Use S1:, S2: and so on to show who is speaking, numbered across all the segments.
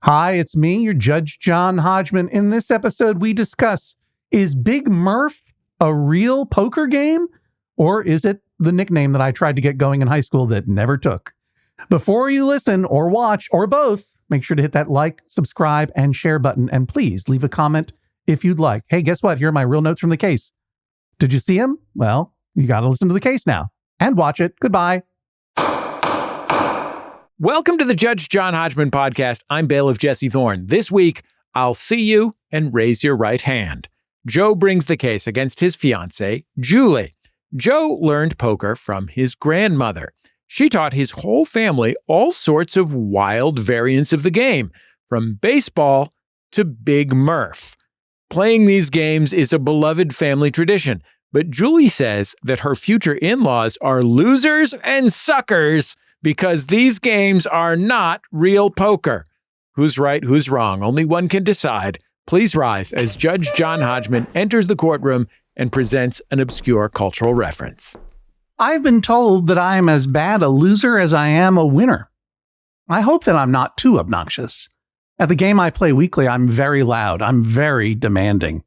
S1: Hi, it's me, your Judge John Hodgman. In this episode, we discuss, is Big Murph a real poker game? Or is it the nickname that I tried to get going in high school that never took? Before you listen or watch or both, make sure to hit that like, subscribe, and share button. And please leave a comment if you'd like. Hey, guess what? Here are my real notes from the case. Did you see him? Well, you got to listen to the case now and watch it. Goodbye.
S2: Welcome to the Judge John Hodgman podcast. I'm bailiff Jesse Thorne. This week, I'll see you and raise your right hand. Joe brings the case against his fiancée, Julie. Joe learned poker from his grandmother. She taught his whole family all sorts of wild variants of the game, from baseball to Big Murph. Playing these games is a beloved family tradition, but Julie says that her future in-laws are losers and suckers because these games are not real poker. Who's right, who's wrong? Only one can decide. Please rise as Judge John Hodgman enters the courtroom and presents an obscure cultural reference.
S1: I've been told that I am as bad a loser as I am a winner. I hope that I'm not too obnoxious. At the game I play weekly, I'm very loud. I'm very demanding.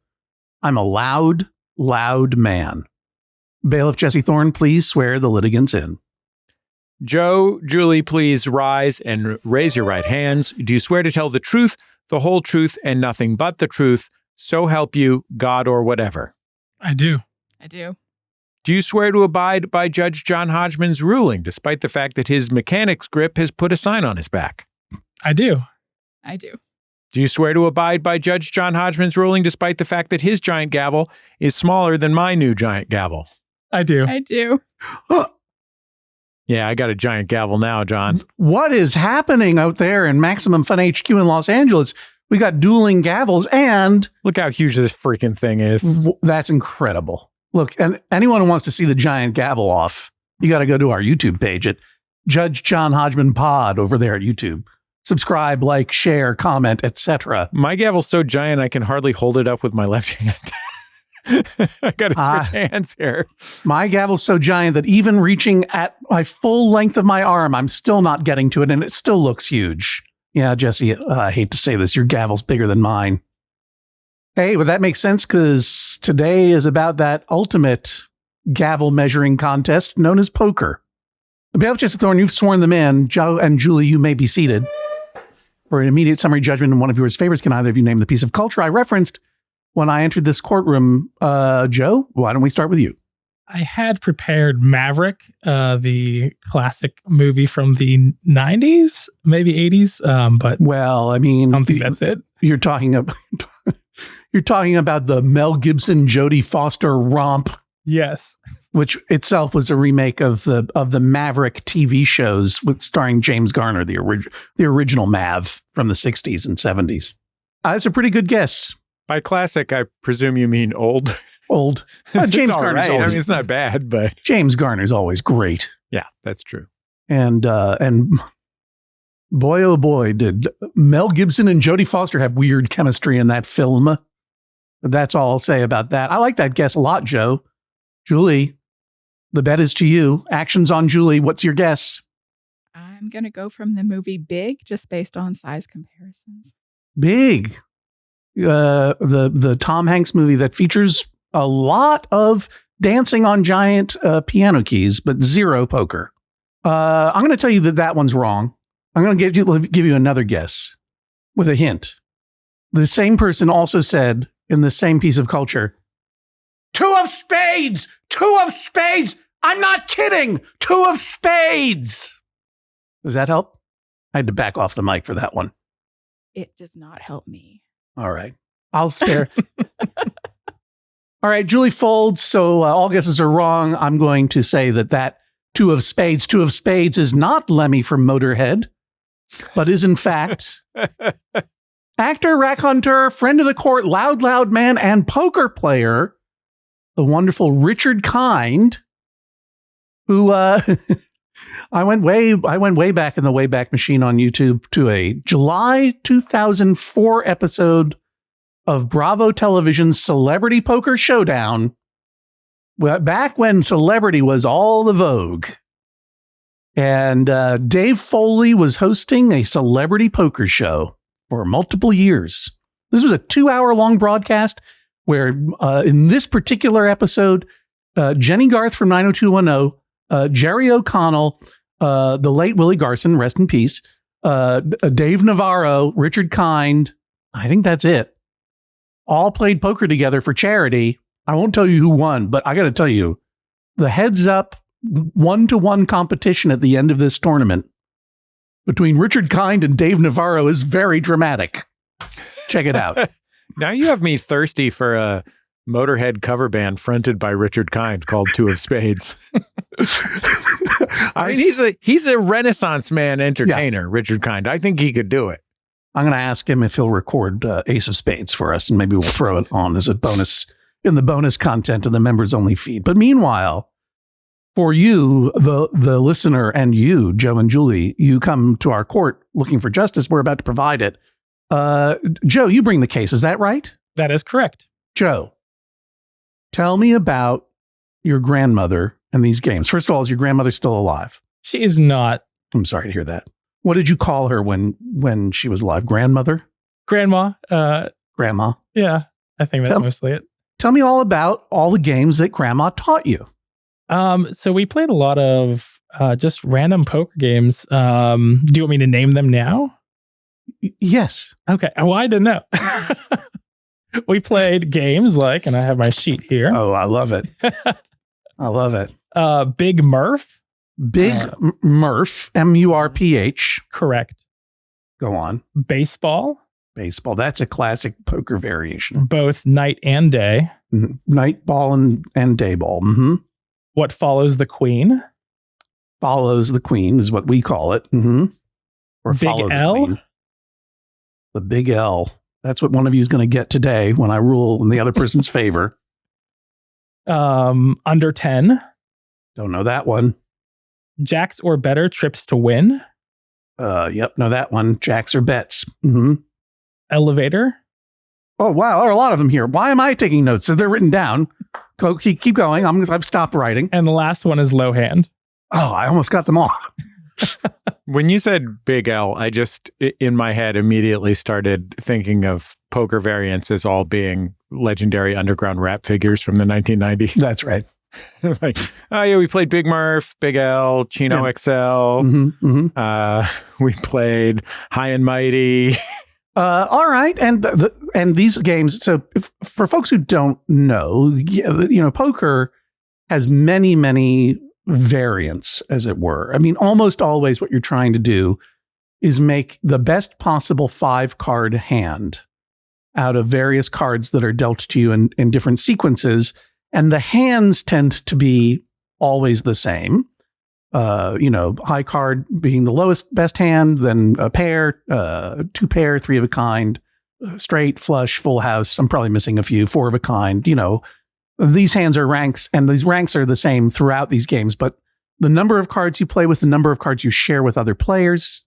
S1: I'm a loud man. Bailiff Jesse Thorne, please swear the litigants in.
S2: Joe, Julie, please rise and raise your right hands. Do you swear to tell the truth, the whole truth, and nothing but the truth, so help you, God or whatever?
S3: I do.
S4: Do
S2: you swear to abide by Judge John Hodgman's ruling, despite the fact that his mechanic's grip has put a sign on his back?
S3: I do.
S2: Do you swear to abide by Judge John Hodgman's ruling, despite the fact that his giant gavel is smaller than my new giant gavel?
S3: I do.
S2: Yeah, I got a giant gavel now, John.
S1: What is happening out there in Maximum Fun HQ in Los Angeles? We got dueling gavels and...
S2: Look how huge this freaking thing is.
S1: That's incredible. Look, and anyone who wants to see the giant gavel off, you got to go to our YouTube page at Judge John Hodgman Pod over there at YouTube. Subscribe, like, share, comment, etc.
S2: My gavel's so giant I can hardly hold it up with my left hand. I got to switch hands here.
S1: My gavel's so giant that even reaching at my full length of my arm, I'm still not getting to it, and it still looks huge. Yeah, Jesse, I hate to say this, your gavel's bigger than mine. Hey, but that makes sense because today is about that ultimate gavel measuring contest known as poker. Bailiff Jesse Thorne, you've sworn them in. Joe and Julie, you may be seated. For an immediate summary judgment and one of yours favorites, can either of you name the piece of culture I referenced when I entered this courtroom? Joe, why don't we start with you?
S3: I had prepared Maverick, the classic movie from the 90s, maybe 80s. But
S1: well, I mean,
S3: I don't think that's it.
S1: You're talking about the Mel Gibson, Jodie Foster romp.
S3: Yes,
S1: which itself was a remake of the Maverick TV shows with starring James Garner, the original Mav from the 60s and 70s. That's a pretty good guess.
S2: By classic, I presume you mean old.
S1: Old. James Garner's always.
S2: I mean, it's not bad, but
S1: James Garner's always great.
S2: Yeah, that's true.
S1: And boy, oh boy, did Mel Gibson and Jodie Foster have weird chemistry in that film. That's all I'll say about that. I like that guess a lot, Joe. Julie, the bet is to you. Actions on Julie. What's your guess?
S4: I'm going to go from the movie Big, just based on size comparisons.
S1: Big. The Tom Hanks movie that features a lot of dancing on giant piano keys, but zero poker. I'm going to tell you that one's wrong. I'm going to give you another guess with a hint. The same person also said in the same piece of culture, two of spades! I'm not kidding! Two of spades! Does that help? I had to back off the mic for that one.
S4: It does not help me.
S1: All right. I'll spare. All right. Julie folds. So all guesses are wrong. I'm going to say that two of spades is not Lemmy from Motorhead, but is in fact actor, raconteur, friend of the court, loud man, and poker player, the wonderful Richard Kind, who I went way back in the Wayback Machine on YouTube to a July 2004 episode of Bravo Television's Celebrity Poker Showdown, back when celebrity was all the vogue. And Dave Foley was hosting a celebrity poker show. for multiple years. This was a 2-hour-long broadcast where in this particular episode, Jenny Garth from 90210, Jerry O'Connell, the late Willie Garson, rest in peace, Dave Navarro, Richard Kind, I think that's it, all played poker together for charity. I won't tell you who won, but I got to tell you, the heads-up 1-to-1 competition at the end of this tournament between Richard Kind and Dave Navarro is very dramatic. Check it out.
S2: Now you have me thirsty for a Motorhead cover band fronted by Richard Kind called Two of Spades. I mean, he's a Renaissance man entertainer, Richard Kind. I think he could do it.
S1: I'm going to ask him if he'll record Ace of Spades for us, and maybe we'll throw it on as a bonus in the bonus content of the members only feed. But meanwhile, for you, the listener, and you, Joe and Julie, you come to our court looking for justice. We're about to provide it. Joe, you bring the case. Is that right?
S3: That is correct.
S1: Joe, tell me about your grandmother and these games. First of all, is your grandmother still alive?
S3: She is not.
S1: I'm sorry to hear that. What did you call her when she was alive? Grandmother?
S3: Grandma.
S1: Grandma?
S3: Yeah, I think that's mostly it.
S1: Tell me all about all the games that Grandma taught you.
S3: So we played a lot of just random poker games. Do you want me to name them now?
S1: Yes.
S3: Okay. Well, I didn't know. We played games like, and I have my sheet here.
S1: Oh, I love it. I love it.
S3: Big Murph.
S1: Big Murph, Murph.
S3: Correct.
S1: Go on.
S3: Baseball.
S1: Baseball. That's a classic poker variation.
S3: Both night and day.
S1: Night ball and day ball. Mm-hmm.
S3: What follows the queen?
S1: Follows the queen is what we call it. Mm-hmm. Or
S3: Big
S1: follow
S3: L?
S1: the queen. The big L. That's what one of you is going to get today when I rule in the other person's favor.
S3: Under 10.
S1: Don't know that one.
S3: Jacks or better trips to win.
S1: Yep, know that one. Jacks or bets. Mm-hmm.
S3: Elevator.
S1: Oh, wow. There are a lot of them here. Why am I taking notes? So they're written down. Keep going. I've stopped writing.
S3: And the last one is low hand.
S1: Oh, I almost got them all.
S2: When you said Big L, I just, in my head, immediately started thinking of poker variants as all being legendary underground rap figures from the 1990s.
S1: That's right.
S2: Like, oh yeah, we played Big Murph, Big L, Chino XL.
S1: Mm-hmm, mm-hmm.
S2: We played High and Mighty.
S1: All right, and these games. So, for folks who don't know, poker has many variants, as it were. I mean, almost always what you're trying to do is make the best possible 5-card hand out of various cards that are dealt to you in different sequences. And the hands tend to be always the same. High card being the lowest best hand, then a pair, 2 pair, 3 of a kind, straight, flush, full house. I'm probably missing a few, 4 of a kind. These hands are ranks, and these ranks are the same throughout these games, but the number of cards you play with, the number of cards you share with other players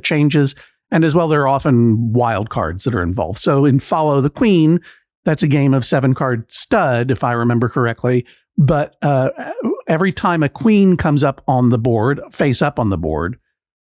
S1: changes. And as well, there are often wild cards that are involved. So in Follow the Queen, that's a game of 7-card stud, if I remember correctly. But every time a queen comes up on the board, face up on the board,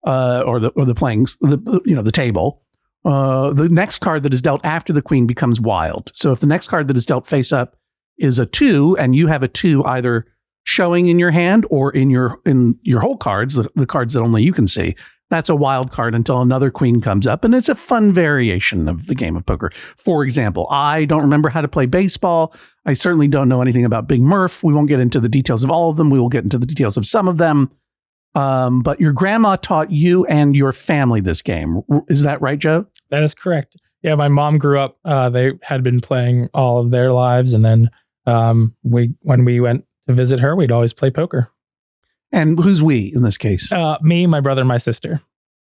S1: or the playing, the table, the next card that is dealt after the queen becomes wild. So if the next card that is dealt face up is a 2, and you have a 2 either showing in your hand or in your whole cards, the cards that only you can see, that's a wild card until another queen comes up, and it's a fun variation of the game of poker. For example, I don't remember how to play baseball. I certainly don't know anything about Big Murph. We won't get into the details of all of them. We will get into the details of some of them. But your grandma taught you and your family this game. Is that right, Joe?
S3: That is correct. Yeah, my mom grew up. They had been playing all of their lives, and then when we went to visit her, we'd always play poker.
S1: And who's we in this case?
S3: Me, my brother, and my sister.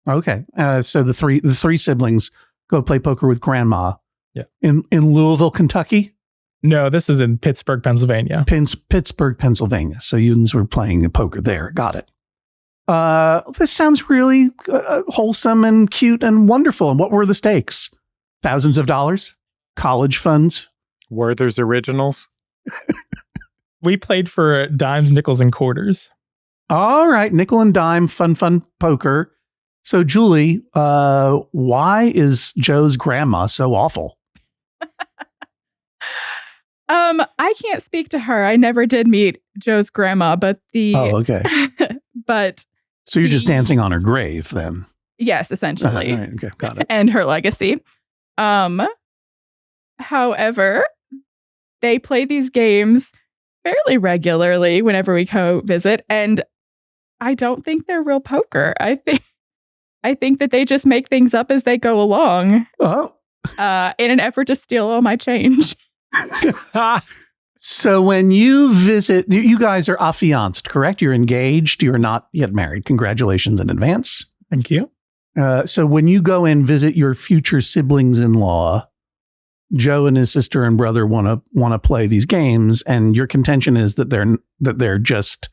S1: Okay. So the three siblings go play poker with grandma.
S3: Yeah.
S1: In Louisville, Kentucky?
S3: No, this is in Pittsburgh, Pennsylvania.
S1: Pittsburgh, Pennsylvania. So you were playing poker there. Got it. This sounds really wholesome and cute and wonderful. And what were the stakes? Thousands of dollars? College funds?
S2: Werther's Originals?
S3: We played for dimes, nickels, and quarters.
S1: All right. Nickel and dime, fun poker. So, Julie, why is Joe's grandma so awful?
S4: I can't speak to her. I never did meet Joe's grandma, but
S1: okay.
S4: but
S1: So you're just dancing on her grave then?
S4: Yes, essentially.
S1: All right, okay, got it.
S4: And her legacy. However, they play these games fairly regularly whenever we go visit, and I don't think they're real poker. I think that they just make things up as they go along.
S1: Oh.
S4: In an effort to steal all my change.
S1: So when you visit, you guys are affianced, correct? You're engaged. You're not yet married. Congratulations in advance.
S3: Thank you.
S1: So when you go and visit your future siblings-in-law, Joe and his sister and brother want to play these games, and your contention is that they're just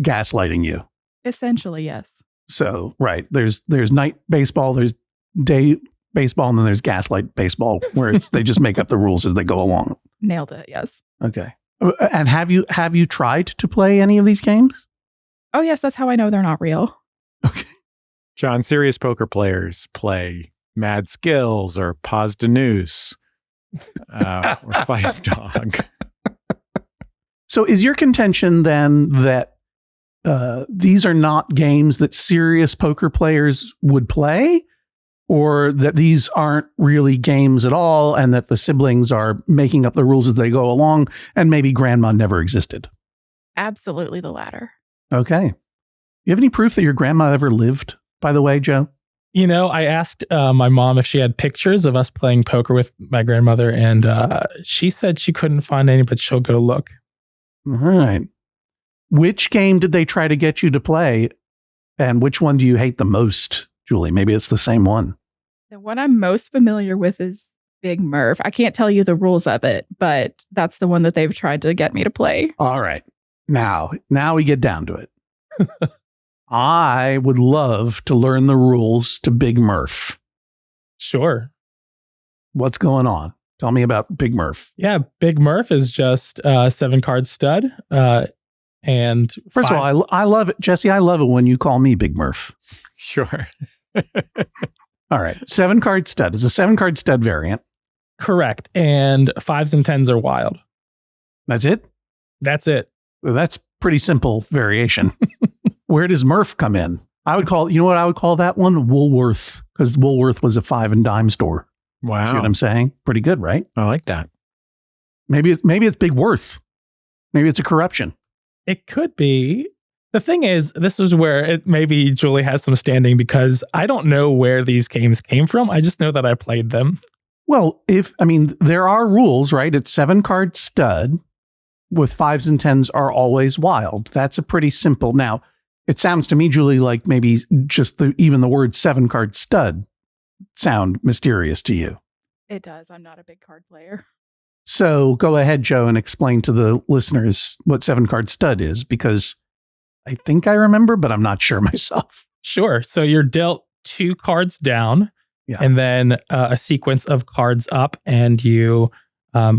S1: gaslighting you.
S4: Essentially, yes.
S1: So right, there's night baseball, there's day baseball, and then there's gaslight baseball, where they just make up the rules as they go along.
S4: Nailed it. Yes.
S1: Okay. And have you tried to play any of these games?
S4: Oh yes, that's how I know they're not real.
S1: Okay.
S2: John, serious poker players play Mad Skills or Paz de Noose or Five Dog.
S1: So is your contention then that these are not games that serious poker players would play, or that these aren't really games at all and that the siblings are making up the rules as they go along and maybe grandma never existed?
S4: Absolutely the latter.
S1: Okay. You have any proof that your grandma ever lived, by the way, Joe?
S3: You know, I asked my mom if she had pictures of us playing poker with my grandmother, and she said she couldn't find any, but she'll go look.
S1: All right. Which game did they try to get you to play, and which one do you hate the most, Julie? Maybe it's the same one.
S4: The one I'm most familiar with is Big Murph. I can't tell you the rules of it, but that's the one that they've tried to get me to play.
S1: All right. Now we get down to it. I would love to learn the rules to Big Murph.
S3: Sure.
S1: What's going on? Tell me about Big Murph.
S3: Yeah, Big Murph is just a 7-card stud. And
S1: first of all, I love it, Jesse. I love it when you call me Big Murph.
S2: Sure.
S1: All right. 7-card stud is a 7-card stud variant.
S3: Correct. And 5s and 10s are wild.
S1: That's it?
S3: That's it.
S1: Well, that's pretty simple variation. Where does Murph come in? I would call, you know what I would call that one? Woolworth, because Woolworth was a 5 and dime store.
S2: Wow.
S1: See what I'm saying? Pretty good, right?
S2: I like that.
S1: Maybe it's Big Worth. Maybe it's a corruption.
S3: It could be. The thing is, this is where maybe Julie has some standing, because I don't know where these games came from. I just know that I played them.
S1: Well, there are rules, right? It's 7-card stud with 5s and 10s are always wild. That's a pretty simple. Now, it sounds to me, Julie, like maybe just even the word 7-card stud sound mysterious to you.
S4: It does. I'm not a big card player.
S1: So go ahead, Joe, and explain to the listeners what 7-card stud is, because I think I remember, but I'm not sure myself.
S3: Sure. So you're dealt 2 cards down, and then a sequence of cards up, and you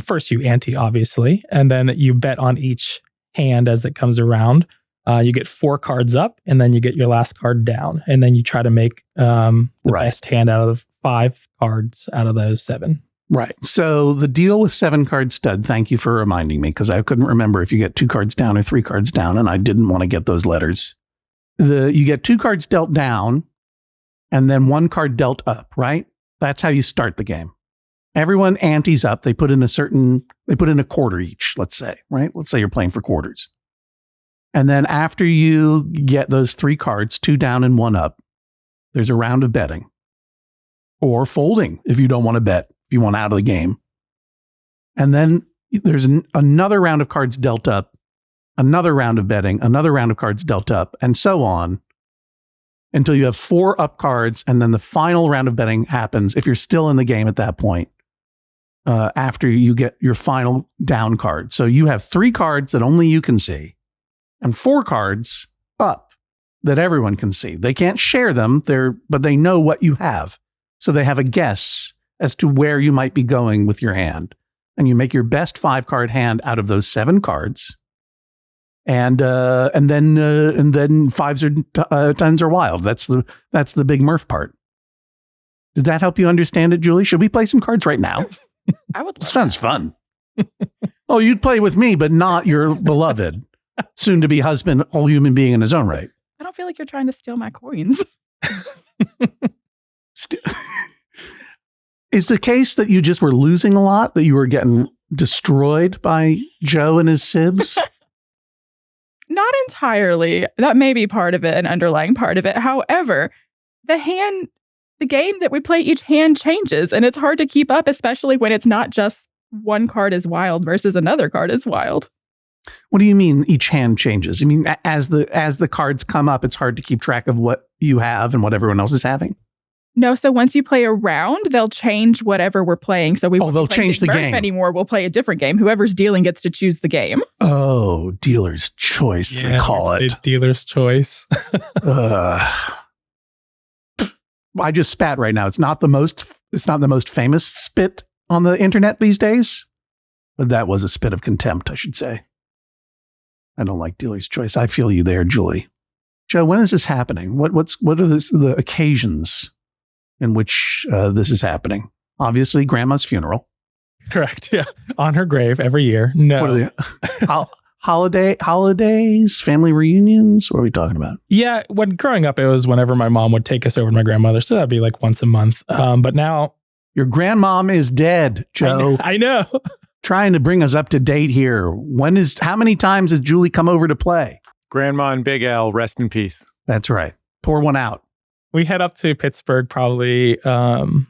S3: first you ante, obviously, and then you bet on each hand as it comes around. You get 4 cards up, and then you get your last card down, and then you try to make the best hand out of 5 cards out of those 7.
S1: Right. So the deal with 7-card stud, thank you for reminding me, because I couldn't remember if you get 2 cards down or 3 cards down, and I didn't want to get those letters. You get 2 cards dealt down, and then 1 card dealt up, right? That's how you start the game. Everyone antes up. They put in a quarter each, let's say, right? Let's say you're playing for quarters. And then after you get those 3 cards, 2 down and 1 up, there's a round of betting or folding if you don't want to bet, if you want out of the game. And then there's another round of cards dealt up, another round of betting, another round of cards dealt up, and so on until you have 4 up cards. And then the final round of betting happens if you're still in the game at that point, after you get your final down card. So you have 3 cards that only you can see, and 4 cards up that everyone can see. They can't share them, but they know what you have. So they have a guess as to where you might be going with your hand. And you make your best 5-card hand out of those 7 cards. and then fives or tens are wild. That's the big Murph part. Did that help you understand it, Julie? Should we play some cards right now?
S4: I would.
S1: This sounds fun. Oh, you'd play with me, but not your beloved, soon-to-be husband, whole human being in his own right.
S4: I don't feel like you're trying to steal my coins.
S1: Is the case that you just were losing a lot, that you were getting destroyed by Joe and his sibs?
S4: Not entirely. That may be part of it, an underlying part of it. However, the game that we play, each hand changes, and it's hard to keep up, especially when it's not just one card is wild versus another card is wild.
S1: What do you mean each hand changes? I mean, as the cards come up, it's hard to keep track of what you have and what everyone else is having?
S4: No, so once you play a round, they'll change whatever we're playing. So
S1: they'll change the game
S4: anymore. We'll play a different game. Whoever's dealing gets to choose the game.
S1: Oh, dealer's choice, they call it.
S3: Dealer's choice.
S1: I just spat right now. It's not the most famous spit on the internet these days, but that was a spit of contempt, I should say. I don't like dealer's choice. I feel you there, Julie. Joe, when is this happening? What are the occasions in which this is happening? Obviously, Grandma's funeral.
S3: Correct. Yeah, on her grave every year. No.
S1: What are the holidays, family reunions? What are we talking about?
S3: Yeah, when growing up, it was whenever my mom would take us over to my grandmother. So that'd be like once a month. But now
S1: your grandmom is dead, Joe.
S3: I know.
S1: Trying to bring us up to date here. How many times has Julie come over to play?
S2: Grandma and Big Al, rest in peace.
S1: That's right. Pour one out.
S3: We head up to Pittsburgh probably, can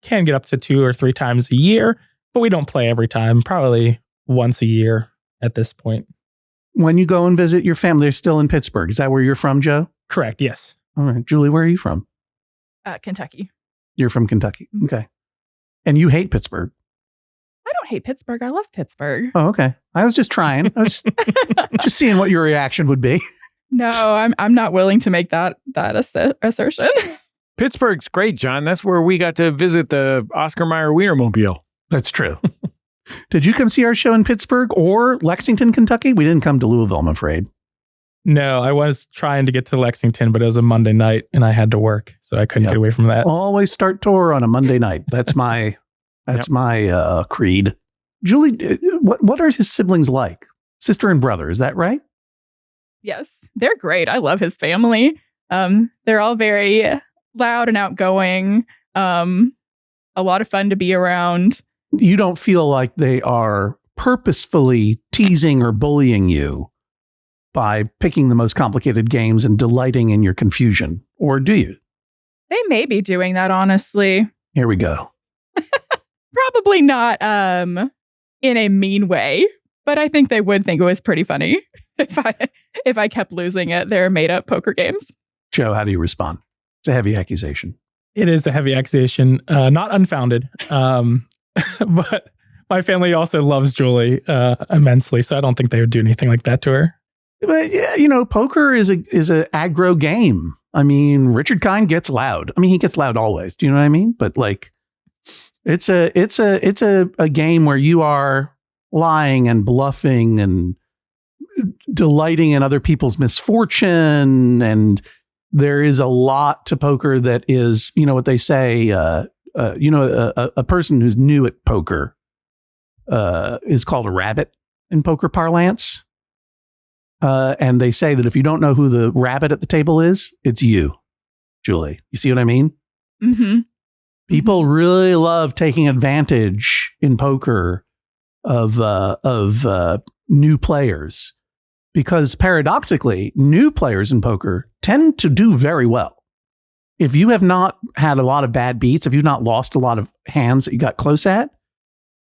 S3: get up to 2 or 3 times a year, but we don't play every time, probably once a year at this point.
S1: When you go and visit your family, they're still in Pittsburgh. Is that where you're from, Joe?
S3: Correct, yes.
S1: All right. Julie, where are you from?
S4: Kentucky.
S1: You're from Kentucky. Okay. And you hate Pittsburgh.
S4: I don't hate Pittsburgh. I love Pittsburgh.
S1: Oh, okay. I was just trying. I was just seeing what your reaction would be.
S4: No, I'm not willing to make that assertion.
S2: Pittsburgh's great, John. That's where we got to visit the Oscar Mayer Wienermobile.
S1: That's true. Did you come see our show in Pittsburgh or Lexington, Kentucky? We didn't come to Louisville, I'm afraid.
S3: No, I was trying to get to Lexington, but it was a Monday night and I had to work, so I couldn't get away from that.
S1: Always start tour on a Monday night. That's my my creed. Julie, what are his siblings like? Sister and brother, is that right?
S4: Yes, they're great. I love his family. They're all very loud and outgoing. A lot of fun to be around.
S1: You don't feel like they are purposefully teasing or bullying you by picking the most complicated games and delighting in your confusion, or do you?
S4: They may be doing that, honestly.
S1: Here we go.
S4: Probably not in a mean way, but I think they would think it was pretty funny if I kept losing at their made-up poker games.
S1: Joe, how do you respond? It's a heavy accusation.
S3: It is a heavy accusation, not unfounded, but my family also loves Julie immensely, so I don't think they would do anything like that to her.
S1: But yeah, poker is a aggro game. I mean, Richard Kind gets loud. I mean, he gets loud always. Do you know what I mean? But like, it's a game where you are lying and bluffing and delighting in other people's misfortune, and there is a lot to poker that is, what they say. A person who's new at poker is called a rabbit in poker parlance. And they say that if you don't know who the rabbit at the table is, it's you, Julie. You see what I mean?
S4: Mm-hmm.
S1: People really love taking advantage in poker of new players, because paradoxically, new players in poker tend to do very well. If you have not had a lot of bad beats, if you've not lost a lot of hands that you got close at,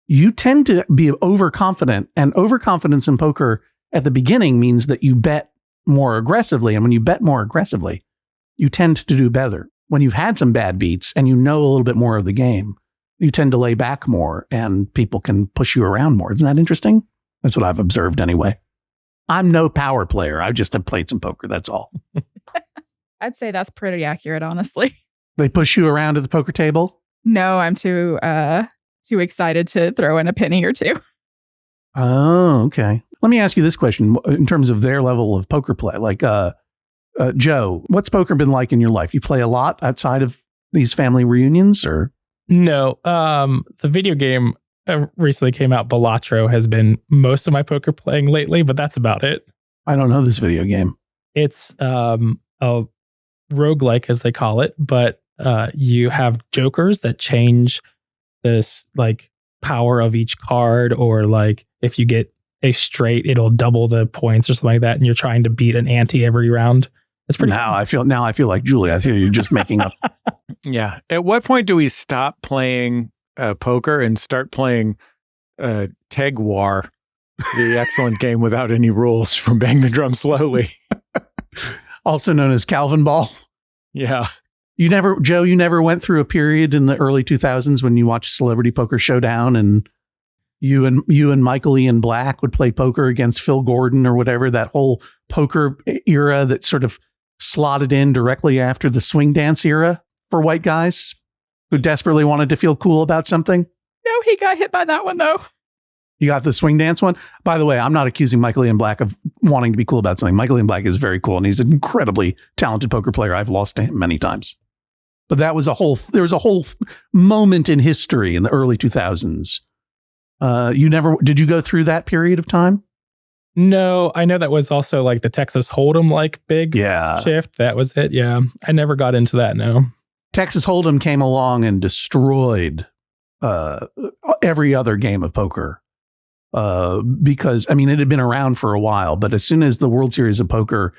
S1: you tend to be overconfident, and overconfidence in poker at the beginning means that you bet more aggressively. And when you bet more aggressively, you tend to do better. When you've had some bad beats and you know a little bit more of the game, you tend to lay back more and people can push you around more. Isn't that interesting? That's what I've observed anyway. I'm no power player. I just have played some poker. That's all.
S4: I'd say that's pretty accurate, honestly.
S1: They push you around at the poker table?
S4: No, I'm too excited to throw in a penny or two.
S1: Oh, okay. Let me ask you this question in terms of their level of poker play. Like, Joe, what's poker been like in your life? You play a lot outside of these family reunions, or?
S3: No. The video game recently came out, Balatro, has been most of my poker playing lately, but that's about it.
S1: I don't know this video game.
S3: It's a roguelike, as they call it, but you have jokers that change this like power of each card, or like if you get a straight, it'll double the points or something like that, and you're trying to beat an ante every round. It's pretty
S1: now fun. I feel like Julie. I feel you're just making up.
S2: Yeah. At what point do we stop playing poker and start playing Teg War, the excellent game without any rules from Bang the Drum Slowly?
S1: Also known as Calvin Ball.
S2: Yeah.
S1: Joe, you never went through a period in the early 2000s when you watched Celebrity Poker Showdown and you and Michael Ian Black would play poker against Phil Gordon or whatever, that whole poker era that sort of slotted in directly after the swing dance era for white guys who desperately wanted to feel cool about something.
S4: No, he got hit by that one, though.
S1: You got the swing dance one? By the way, I'm not accusing Michael Ian Black of wanting to be cool about something. Michael Ian Black is very cool, and he's an incredibly talented poker player. I've lost to him many times. But there was a whole moment in history in the early 2000s. Did you go through that period of time?
S3: No, I know that was also like the Texas Hold'em like big shift. That was it. Yeah. I never got into that. No.
S1: Texas Hold'em came along and destroyed every other game of poker. Because, I mean, it had been around for a while, but as soon as the World Series of Poker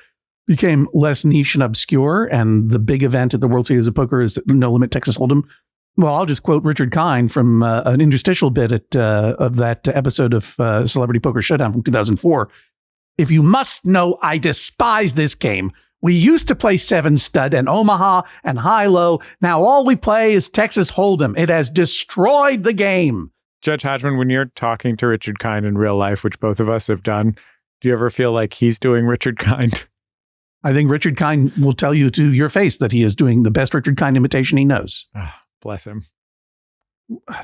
S1: became less niche and obscure, and the big event at the World Series of Poker is No Limit Texas Hold'em. Well, I'll just quote Richard Kind from an interstitial bit of that episode of Celebrity Poker Showdown from 2004. If you must know, I despise this game. We used to play 7-stud and Omaha and high-low. Now all we play is Texas Hold'em. It has destroyed the game.
S2: Judge Hodgman, when you're talking to Richard Kind in real life, which both of us have done, do you ever feel like he's doing Richard Kind?
S1: I think Richard Kind will tell you to your face that he is doing the best Richard Kind imitation he knows.
S2: Bless him.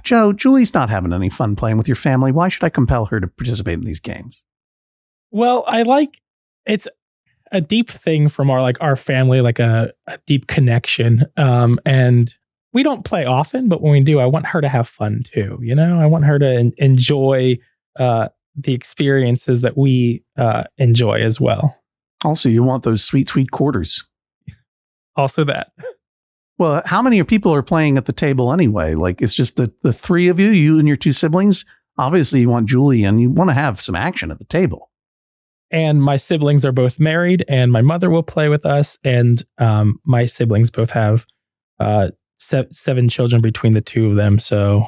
S1: Joe, Julie's not having any fun playing with your family. Why should I compel her to participate in these games?
S3: Well, it's a deep thing from our family, like a deep connection. And we don't play often, but when we do, I want her to have fun too. You know, I want her to enjoy the experiences that we enjoy as well.
S1: Also, you want those sweet, sweet quarters.
S3: Also that.
S1: Well, how many people are playing at the table anyway? Like, it's just the three of you, you and your two siblings. Obviously, you want Julie, and you want to have some action at the table.
S3: And my siblings are both married, and my mother will play with us. And my siblings both have 7 children between the two of them. So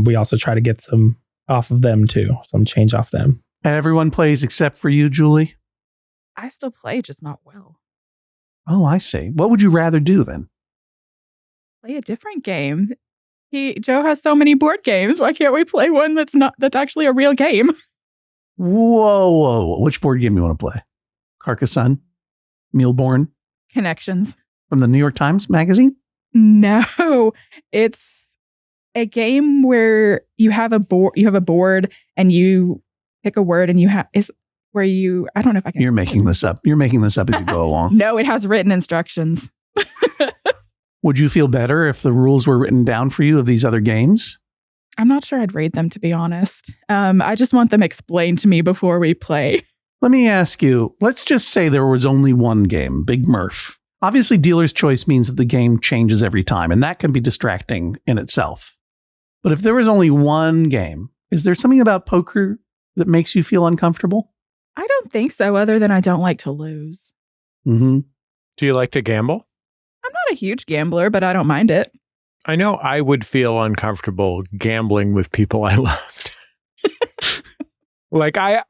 S3: we also try to get some off of them too, some change off them.
S1: Everyone plays except for you, Julie?
S4: I still play, just not well.
S1: Oh, I see. What would you rather do then?
S4: Play a different game. Joe has so many board games. Why can't we play one that's actually a real game?
S1: Whoa. Which board game you want to play? Carcassonne? Mealborn?
S4: Connections.
S1: From the New York Times Magazine?
S4: No. It's a game where you have a board and you pick a word and I don't know if I can.
S1: You're making this up. You're making this up as you go along.
S4: No, it has written instructions.
S1: Would you feel better if the rules were written down for you of these other games?
S4: I'm not sure I'd read them, to be honest. I just want them explained to me before we play.
S1: Let me ask you, let's just say there was only one game, Big Murph. Obviously, dealer's choice means that the game changes every time, and that can be distracting in itself. But if there was only one game, is there something about poker that makes you feel uncomfortable?
S4: I don't think so, other than I don't like to lose.
S1: Mm-hmm.
S2: Do you like to gamble?
S4: I'm not a huge gambler, but I don't mind it.
S2: I know I would feel uncomfortable gambling with people I loved. Like I,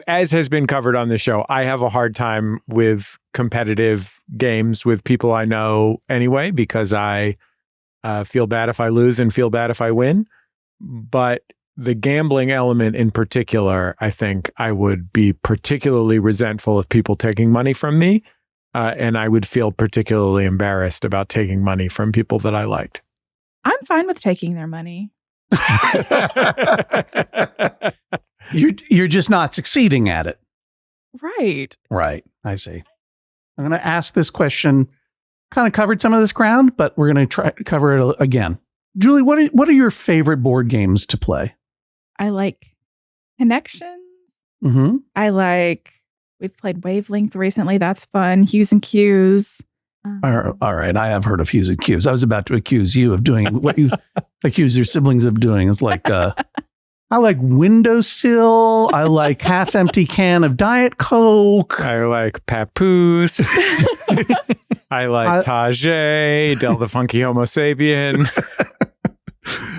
S2: as has been covered on the show, I have a hard time with competitive games with people I know anyway, because I feel bad if I lose and feel bad if I win. But the gambling element in particular, I think I would be particularly resentful of people taking money from me. And I would feel particularly embarrassed about taking money from people that I liked.
S4: I'm fine with taking their money.
S1: You're just not succeeding at it.
S4: Right.
S1: Right. I see. I'm going to ask this question. Kind of covered some of this ground, but we're going to try to cover it again. Julie, what are your favorite board games to play?
S4: I like Connections.
S1: Mm-hmm.
S4: We've played Wavelength recently. That's fun. Hues and Cues.
S1: All right. I have heard of Hues and Cues. I was about to accuse you of doing what you accuse your siblings of doing. It's like, I like Windowsill. I like half empty can of Diet Coke.
S2: I like Papoose. I like Tajay, Del the Funky Homo Sapien.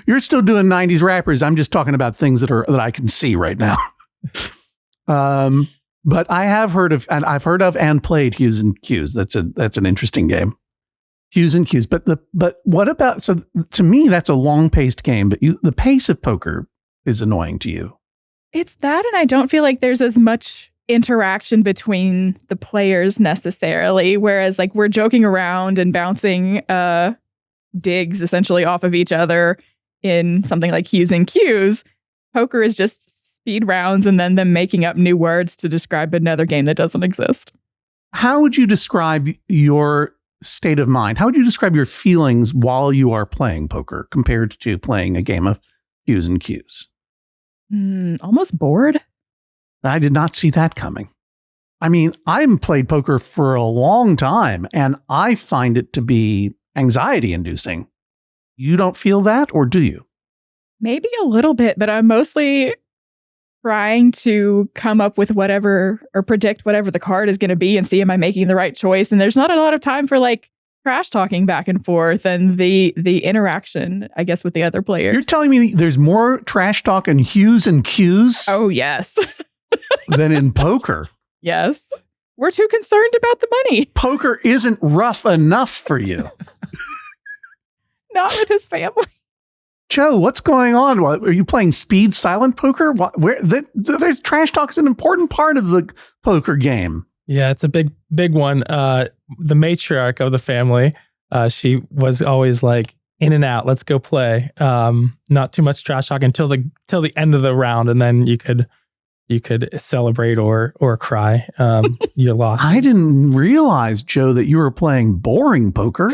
S1: You're still doing 90s rappers. I'm just talking about things that I can see right now. But I have heard of, and I've heard of and played Hues and Cues. That's an interesting game. Hues and Cues. But what about, so to me, that's a long-paced game, but the pace of poker is annoying to you.
S4: It's that, and I don't feel like there's as much interaction between the players necessarily, whereas like we're joking around and bouncing digs essentially off of each other in something like Hues and Cues. Poker is just speed rounds and then them making up new words to describe another game that doesn't exist.
S1: How would you describe your state of mind? How would you describe your feelings while you are playing poker compared to playing a game of Hues and Cues?
S4: Almost bored.
S1: I did not see that coming. I mean, I haven't played poker for a long time, and I find it to be anxiety-inducing. You don't feel that, or do you?
S4: Maybe a little bit, but I'm mostly trying to come up with whatever or predict whatever the card is going to be and see am I making the right choice. And there's not a lot of time for like trash talking back and forth and the interaction, I guess, with the other players.
S1: You're telling me there's more trash talk in Hues and Cues?
S4: Oh, yes.
S1: Than in poker.
S4: Yes. We're too concerned about the money.
S1: Poker isn't rough enough for you.
S4: Not with his family.
S1: Joe, what's going on? Are you playing speed silent poker? There's trash talk is an important part of the poker game.
S3: Yeah, it's a big one. The matriarch of the family, she was always like, in and out, let's go play. Not too much trash talk until the end of the round, and then you could celebrate or cry your loss.
S1: I didn't realize, Joe, that you were playing boring poker.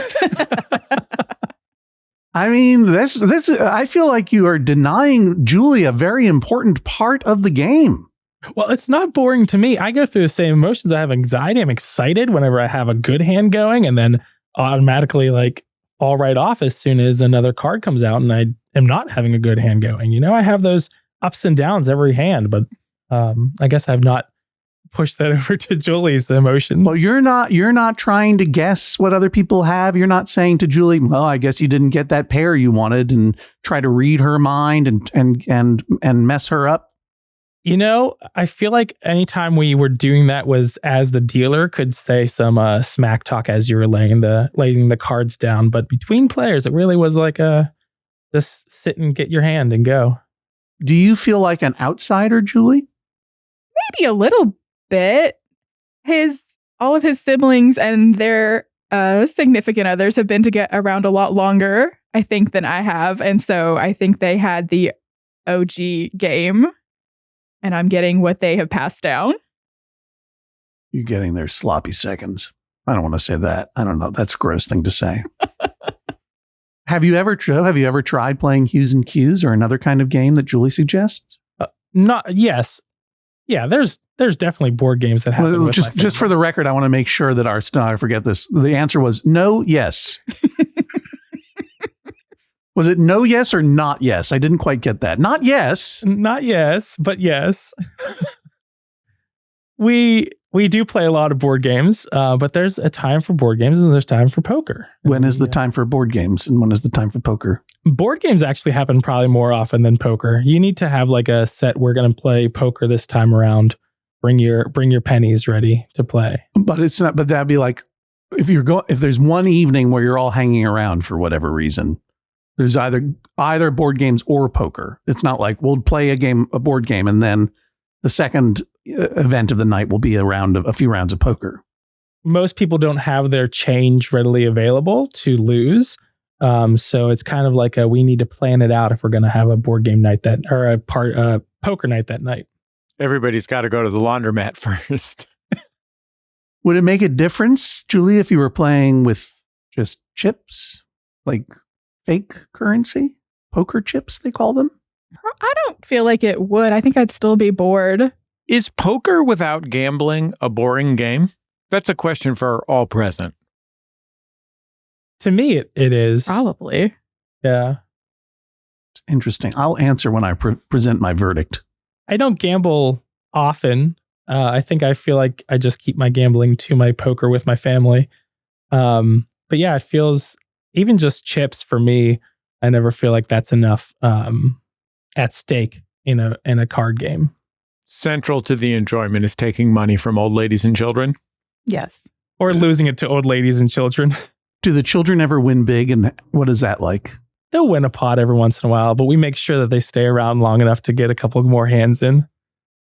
S1: I mean, this. I feel like you are denying Julie a very important part of the game.
S3: Well, it's not boring to me. I go through the same emotions. I have anxiety. I'm excited whenever I have a good hand going, and then automatically like fall right off as soon as another card comes out, and I am not having a good hand going. You know, I have those ups and downs every hand, but I guess I've not pushed that over to Julie's emotions.
S1: Well, you're not trying to guess what other people have. You're not saying to Julie, well, I guess you didn't get that pair you wanted, and try to read her mind and mess her up.
S3: You know, I feel like anytime we were doing that was as the dealer could say some smack talk as you were laying the cards down. But between players, it really was like just sit and get your hand and go.
S1: Do you feel like an outsider, Julie?
S4: Maybe a little bit. All of his siblings and their significant others have been to get around a lot longer, I think, than I have. And so I think they had the OG game. And I'm getting what they have passed down.
S1: You're getting their sloppy seconds. I don't want to say that. I don't know. That's a gross thing to say. Have you ever tried playing Hues and Cues or another kind of game that Julie suggests?
S3: Yes. Yeah, there's definitely board games that happen.
S1: Well, just for the record, I want to make sure that I forget this. The answer was no, yes. Was it no, yes, or not yes? I didn't quite get that. Not yes.
S3: Not yes, but yes. We do play a lot of board games, but there's a time for board games and there's time for poker.
S1: When is the time for board games and when is the time for poker?
S3: Board games actually happen probably more often than poker. You need to have like a set, we're going to play poker this time around. Bring your pennies ready to play. But
S1: it's not, but that'd be like, if there's one evening where you're all hanging around for whatever reason, there's either board games or poker. It's not like we'll play a board game, and then the second event of the night will be a few rounds of poker. Most people don't have their change readily available to lose. So it's kind of like we need to plan it out if we're going to have a board game night or a
S3: poker night that night.
S2: Everybody's got to go to the laundromat first.
S1: Would it make a difference, Julie, if you were playing with just chips, like fake currency? Poker chips, they call them?
S4: I don't feel like it would. I think I'd still be bored.
S2: Is poker without gambling a boring game? That's a question for all present.
S3: To me, it is.
S4: Probably.
S3: Yeah.
S1: It's interesting. I'll answer when I present my verdict.
S3: I don't gamble often. I think I feel like I just keep my gambling to my poker with my family. But yeah, it feels, even just chips for me, I never feel like that's enough at stake in a card game.
S2: Central to the enjoyment is taking money from old ladies and children.
S4: Yes.
S3: Or losing it to old ladies and children.
S1: Do the children ever win big? And what is that like?
S3: They'll win a pot every once in a while, but we make sure that they stay around long enough to get a couple more hands in.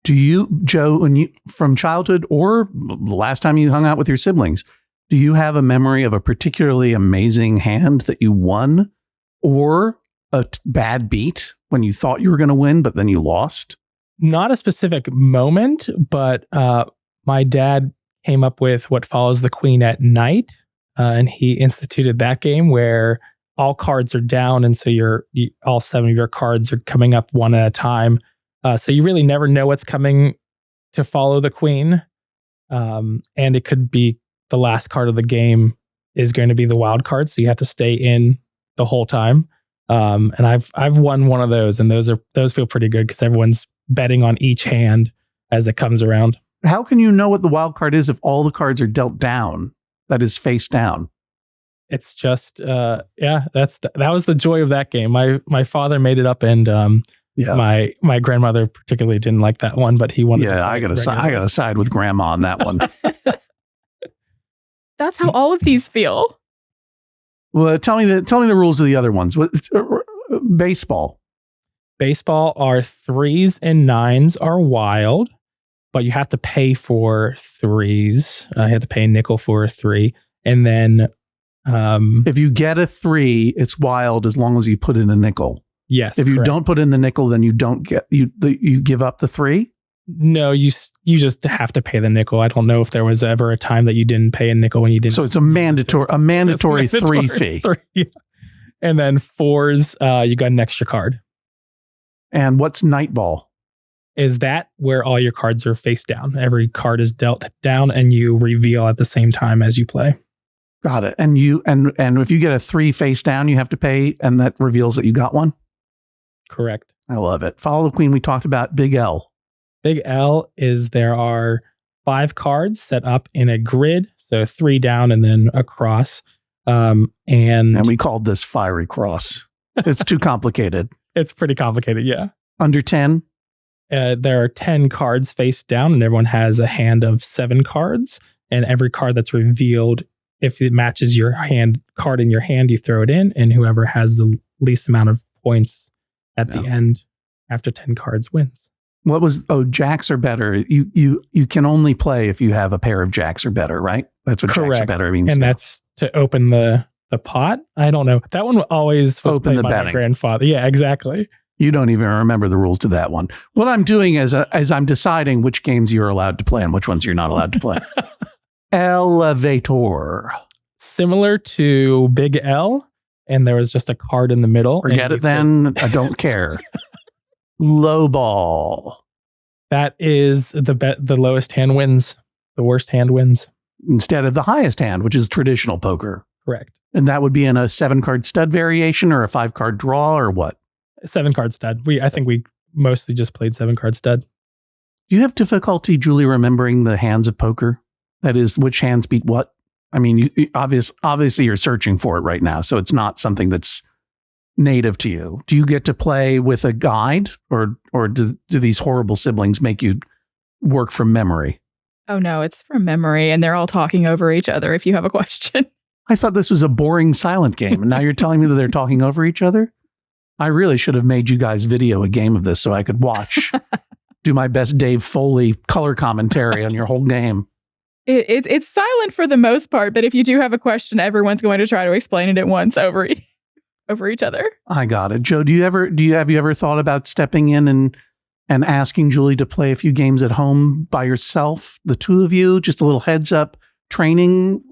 S1: Do you, Joe, when you, from childhood or the last time you hung out with your siblings, do you have a memory of a particularly amazing hand that you won or a bad beat when you thought you were going to win, but then you lost?
S3: Not a specific moment, but my dad came up with What Follows the Queen at Night, and he instituted that game where all cards are down, and so all 7 of your cards are coming up one at a time. So you really never know what's coming to follow the queen. And it could be the last card of the game is going to be the wild card. So you have to stay in the whole time. And I've won one of those, and those feel pretty good because everyone's betting on each hand as it comes around.
S1: How can you know what the wild card is if all the cards are dealt down? That is face down.
S3: It's just, that was the joy of that game. My father made it up, and my grandmother particularly didn't like that one, but he wanted.
S1: Yeah, I got to side with Grandma on that one.
S4: That's how all of these feel.
S1: Well, tell me the rules of the other ones. Baseball.
S3: Baseball are 3s and 9s are wild, but you have to pay for 3s. You have to pay a nickel for a 3, and then
S1: if you get a 3, it's wild as long as you put in a nickel.
S3: Yes.
S1: If you
S3: correct.
S1: don't put in the nickel, then you don't get you give up the 3.
S3: No, you just have to pay the nickel. I don't know if there was ever a time that you didn't pay a nickel when you didn't.
S1: So it's a mandatory 3 fee.
S3: 3. And then 4s, you got an extra card.
S1: And what's Nightball?
S3: Is that where all your cards are face down? Every card is dealt down, and you reveal at the same time as you play.
S1: Got it. And if you get a 3 face down, you have to pay, and that reveals that you got one.
S3: Correct.
S1: I love it. Follow the Queen. We talked about Big L.
S3: Big L is there are 5 cards set up in a grid, so 3 down and then across. And
S1: we called this Fiery Cross. It's too complicated.
S3: It's pretty complicated, yeah.
S1: Under 10?
S3: There are 10 cards face down, and everyone has a hand of 7 cards. And every card that's revealed, if it matches your card in your hand, you throw it in, and whoever has the least amount of points at the end after 10 cards wins.
S1: Jacks are better. You can only play if you have a pair of jacks or better, right? That's what
S3: Correct.
S1: Jacks are better means.
S3: And that's to open the pot. I don't know. That one always was
S1: open
S3: played
S1: the
S3: by
S1: betting.
S3: my grandfather. Yeah, exactly.
S1: You don't even remember the rules to that one. What I'm doing is I'm deciding which games you're allowed to play and which ones you're not allowed to play. Elevator.
S3: Similar to Big L, and there was just a card in the middle.
S1: Forget it then. I don't care. Low ball.
S3: That is the lowest hand wins. The worst hand wins.
S1: Instead of the highest hand, which is traditional poker.
S3: Correct.
S1: And that would be in a 7-card stud variation or a 5-card draw or what?
S3: 7-card stud. I think we mostly just played 7-card stud.
S1: Do you have difficulty, Julie, remembering the hands of poker? That is, which hands beat what? I mean, obviously you're searching for it right now, so it's not something that's native to you. Do you get to play with a guide, or do these horrible siblings make you work from memory?
S4: Oh no, it's from memory, and they're all talking over each other if you have a question.
S1: I thought this was a boring silent game, and now you're telling me that they're talking over each other? I really should have made you guys video a game of this so I could watch, do my best Dave Foley color commentary on your whole game.
S4: It's silent for the most part, but if you do have a question, everyone's going to try to explain it at once over each other.
S1: I got it. Joe, have you ever thought about stepping in and and asking Julie to play a few games at home by yourself, the two of you, just a little heads up training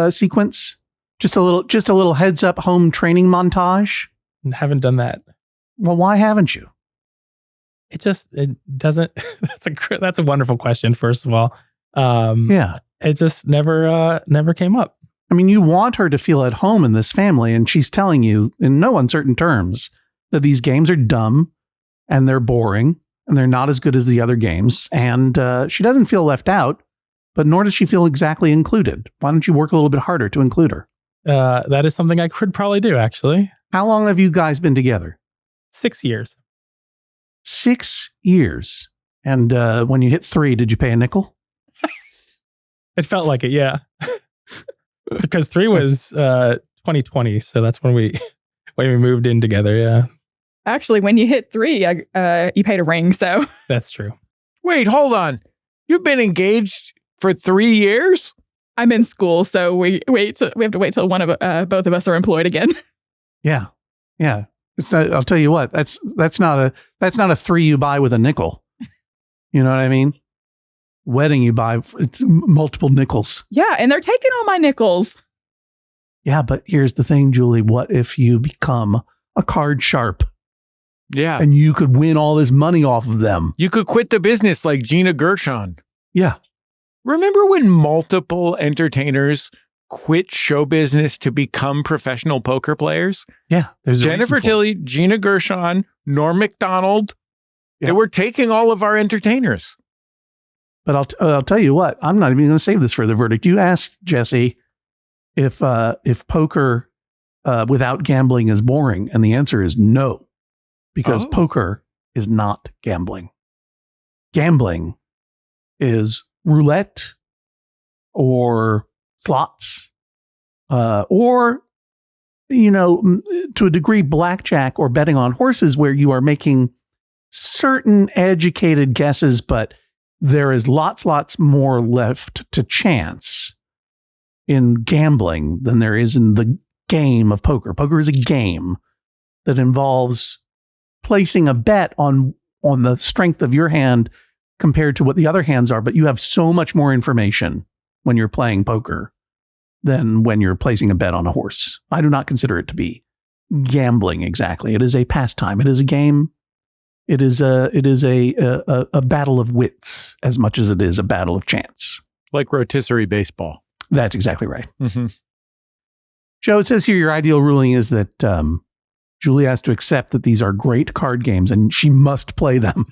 S1: sequence, just a little heads up home training montage?
S3: Haven't done that.
S1: Well, why haven't you?
S3: It doesn't. That's a wonderful question. First of all, it just never came up.
S1: I mean, you want her to feel at home in this family, and she's telling you in no uncertain terms that these games are dumb and they're boring and they're not as good as the other games. And she doesn't feel left out, but nor does she feel exactly included. Why don't you work a little bit harder to include her?
S3: That is something I could probably do, actually.
S1: How long have you guys been together?
S3: 6 years.
S1: 6 years. And when you hit 3, did you pay a nickel?
S3: It felt like it, yeah. Because 3 was 2020, so that's when we moved in together, yeah.
S4: Actually, when you hit 3, you paid a ring, so.
S3: That's true.
S2: Wait, hold on. You've been engaged for 3 years?
S4: I'm in school, so we have to wait till both of us are employed again.
S1: Yeah. It's not, I'll tell you what, that's not a 3 you buy with a nickel. You know what I mean? Wedding you buy, it's multiple nickels.
S4: Yeah, and they're taking all my nickels.
S1: Yeah, but here's the thing, Julie. What if you become a card sharp?
S2: Yeah.
S1: And you could win all this money off of them.
S2: You could quit the business like Gina Gershon.
S1: Yeah.
S2: Remember when multiple entertainers quit show business to become professional poker players?
S1: Yeah. There's
S2: Jennifer Tilly, Gina Gershon, Norm Macdonald.
S1: Yeah.
S2: They were taking all of our entertainers.
S1: But I'll tell you what, I'm not even going to save this for the verdict. You asked Jesse if poker without gambling is boring, and the answer is no, because poker is not gambling. Gambling is roulette or slots, or, to a degree, blackjack or betting on horses, where you are making certain educated guesses, but there is lots more left to chance in gambling than there is in the game of poker. Poker is a game that involves placing a bet on the strength of your hand compared to what the other hands are, but you have so much more information when you're playing poker than when you're placing a bet on a horse. I do not consider it to be gambling exactly. It is a pastime. It is a game. It is a battle of wits as much as it is a battle of chance.
S2: Like rotisserie baseball.
S1: That's exactly right.
S2: Mm-hmm.
S1: Joe, it says here your ideal ruling is that Julie has to accept that these are great card games and she must play them.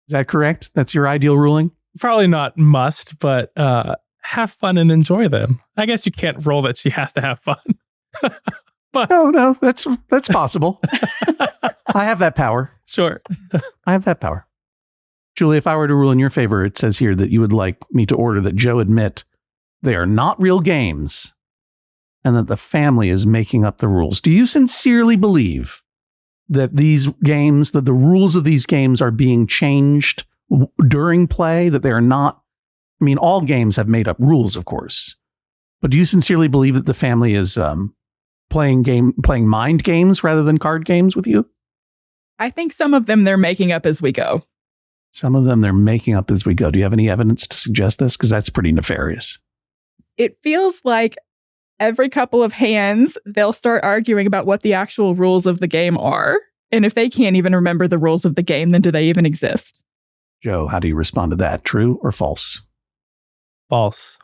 S1: Is that correct? That's your ideal ruling?
S3: Probably not must, but have fun and enjoy them. I guess you can't roll that she has to have fun. But
S1: no, that's possible. I have that power.
S3: Sure.
S1: I have that power. Julie, if I were to rule in your favor, it says here that you would like me to order that Joe admit they are not real games and that the family is making up the rules. Do you sincerely believe that these games, that the rules of these games are being changed during play, that they are not? I mean, all games have made up rules, of course. But do you sincerely believe that the family is playing mind games rather than card games with you?
S4: I think some of them they're making up as we go.
S1: Some of them they're making up as we go. Do you have any evidence to suggest this? Because that's pretty nefarious.
S4: It feels like every couple of hands, they'll start arguing about what the actual rules of the game are. And if they can't even remember the rules of the game, then do they even exist?
S1: Joe, how do you respond to that? True or false?
S3: False.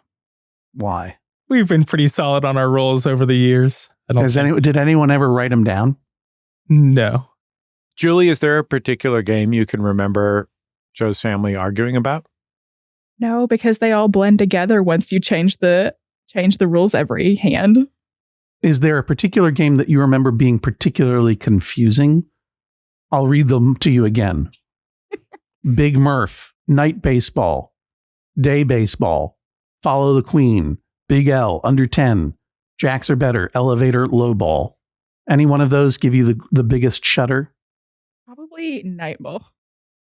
S1: Why?
S3: We've been pretty solid on our rules over the years.
S1: Did anyone ever write them down?
S3: No.
S2: Julie, is there a particular game you can remember Joe's family arguing about?
S4: No, because they all blend together once you change the rules every hand.
S1: Is there a particular game that you remember being particularly confusing? I'll read them to you again. Big Murph, Night Baseball, Day Baseball, Follow the Queen, Big L, Under 10, Jacks Are Better, Elevator, Low Ball. Any one of those give you the biggest shudder?
S4: Probably Night Ball.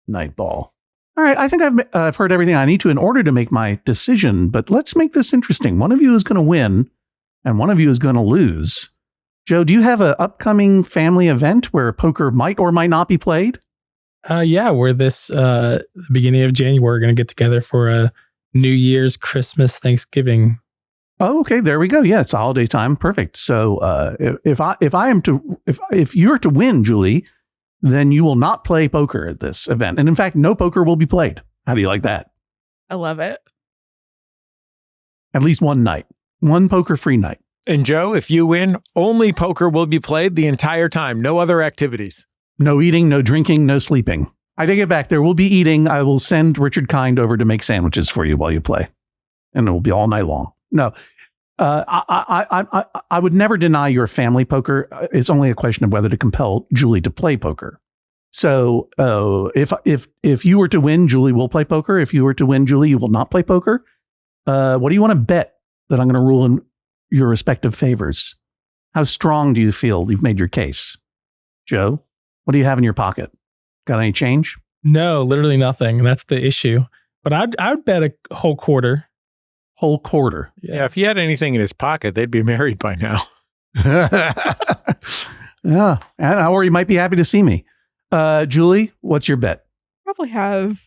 S1: Night Ball. All right, I think I've heard everything I need to in order to make my decision, but let's make this interesting. One of you is going to win, and one of you is going to lose. Joe, do you have an upcoming family event where poker might or might not be played?
S3: Yeah, we're this beginning of January. We're going to get together for a New Year's, Christmas, Thanksgiving.
S1: Oh, okay. There we go. Yeah, it's holiday time. Perfect. So if you're to win, Julie, then you will not play poker at this event. And in fact, no poker will be played. How do you like that?
S4: I love it.
S1: At least one night. One poker-free night.
S2: And Joe, if you win, only poker will be played the entire time. No other activities.
S1: No eating, no drinking, no sleeping. I take it back. There will be eating. I will send Richard Kind over to make sandwiches for you while you play. And it will be all night long. No, I would never deny your family poker. It's only a question of whether to compel Julie to play poker. So if you were to win, Julie will play poker. If you were to win, Julie, you will not play poker. What do you want to bet that I'm going to rule in your respective favors? How strong do you feel you've made your case? Joe, what do you have in your pocket? Got any change?
S3: No, literally nothing. That's the issue. But I'd bet a whole quarter.
S1: Whole quarter.
S2: Yeah, if he had anything in his pocket, they'd be married by now.
S1: Yeah, or you might be happy to see me. Julie, what's your bet?
S4: Probably have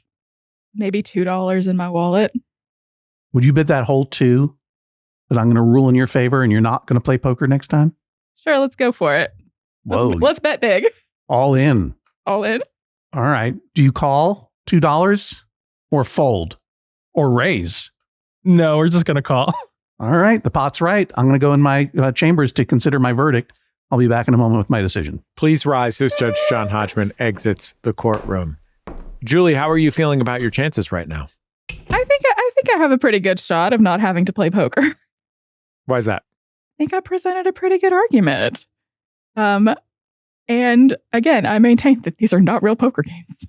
S4: maybe $2 in my wallet.
S1: Would you bet that whole $2 that I'm going to rule in your favor and you're not going to play poker next time?
S4: Sure, let's go for it.
S1: Whoa.
S4: Let's bet big.
S1: All in.
S4: All in.
S1: All right. Do you call $2 or fold or raise?
S3: No, we're just going to call.
S1: All right. The pot's right. I'm going to go in my chambers to consider my verdict. I'll be back in a moment with my decision.
S2: Please rise as Judge John Hodgman exits the courtroom. Julie, how are you feeling about your chances right now?
S4: I think I have a pretty good shot of not having to play poker.
S2: Why is that?
S4: I think I presented a pretty good argument. And again, I maintain that these are not real poker games.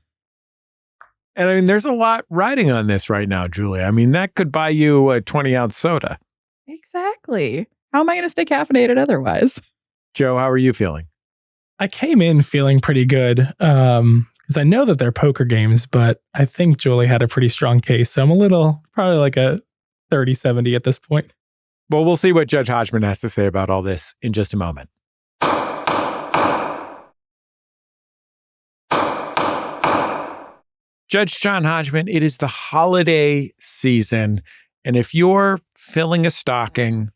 S2: And I mean, there's a lot riding on this right now, Julie. I mean, that could buy you a 20-ounce soda.
S4: Exactly. How am I going to stay caffeinated otherwise?
S2: Joe, how are you feeling?
S3: I came in feeling pretty good because I know that they're poker games, but I think Julie had a pretty strong case. So I'm probably like a 30-70 at this point.
S2: Well, we'll see what Judge Hodgman has to say about all this in just a moment. Judge John Hodgman, it is the holiday season. And if you're filling a stocking...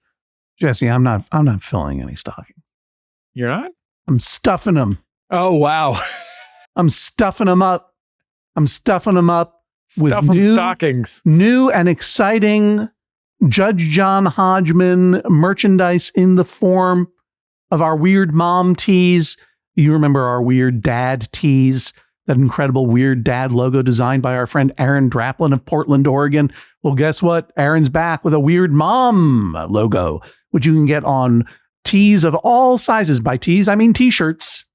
S1: Jesse, I'm not filling any stocking.
S2: You're not?
S1: I'm stuffing them.
S2: Oh, wow.
S1: I'm stuffing them up. With
S2: stockings.
S1: New and exciting Judge John Hodgman merchandise in the form of our Weird Mom tees. You remember our Weird Dad tees, that incredible Weird Dad logo designed by our friend Aaron Draplin of Portland, Oregon. Well, guess what? Aaron's back with a Weird Mom logo, which you can get on tees of all sizes. By tees, I mean t-shirts.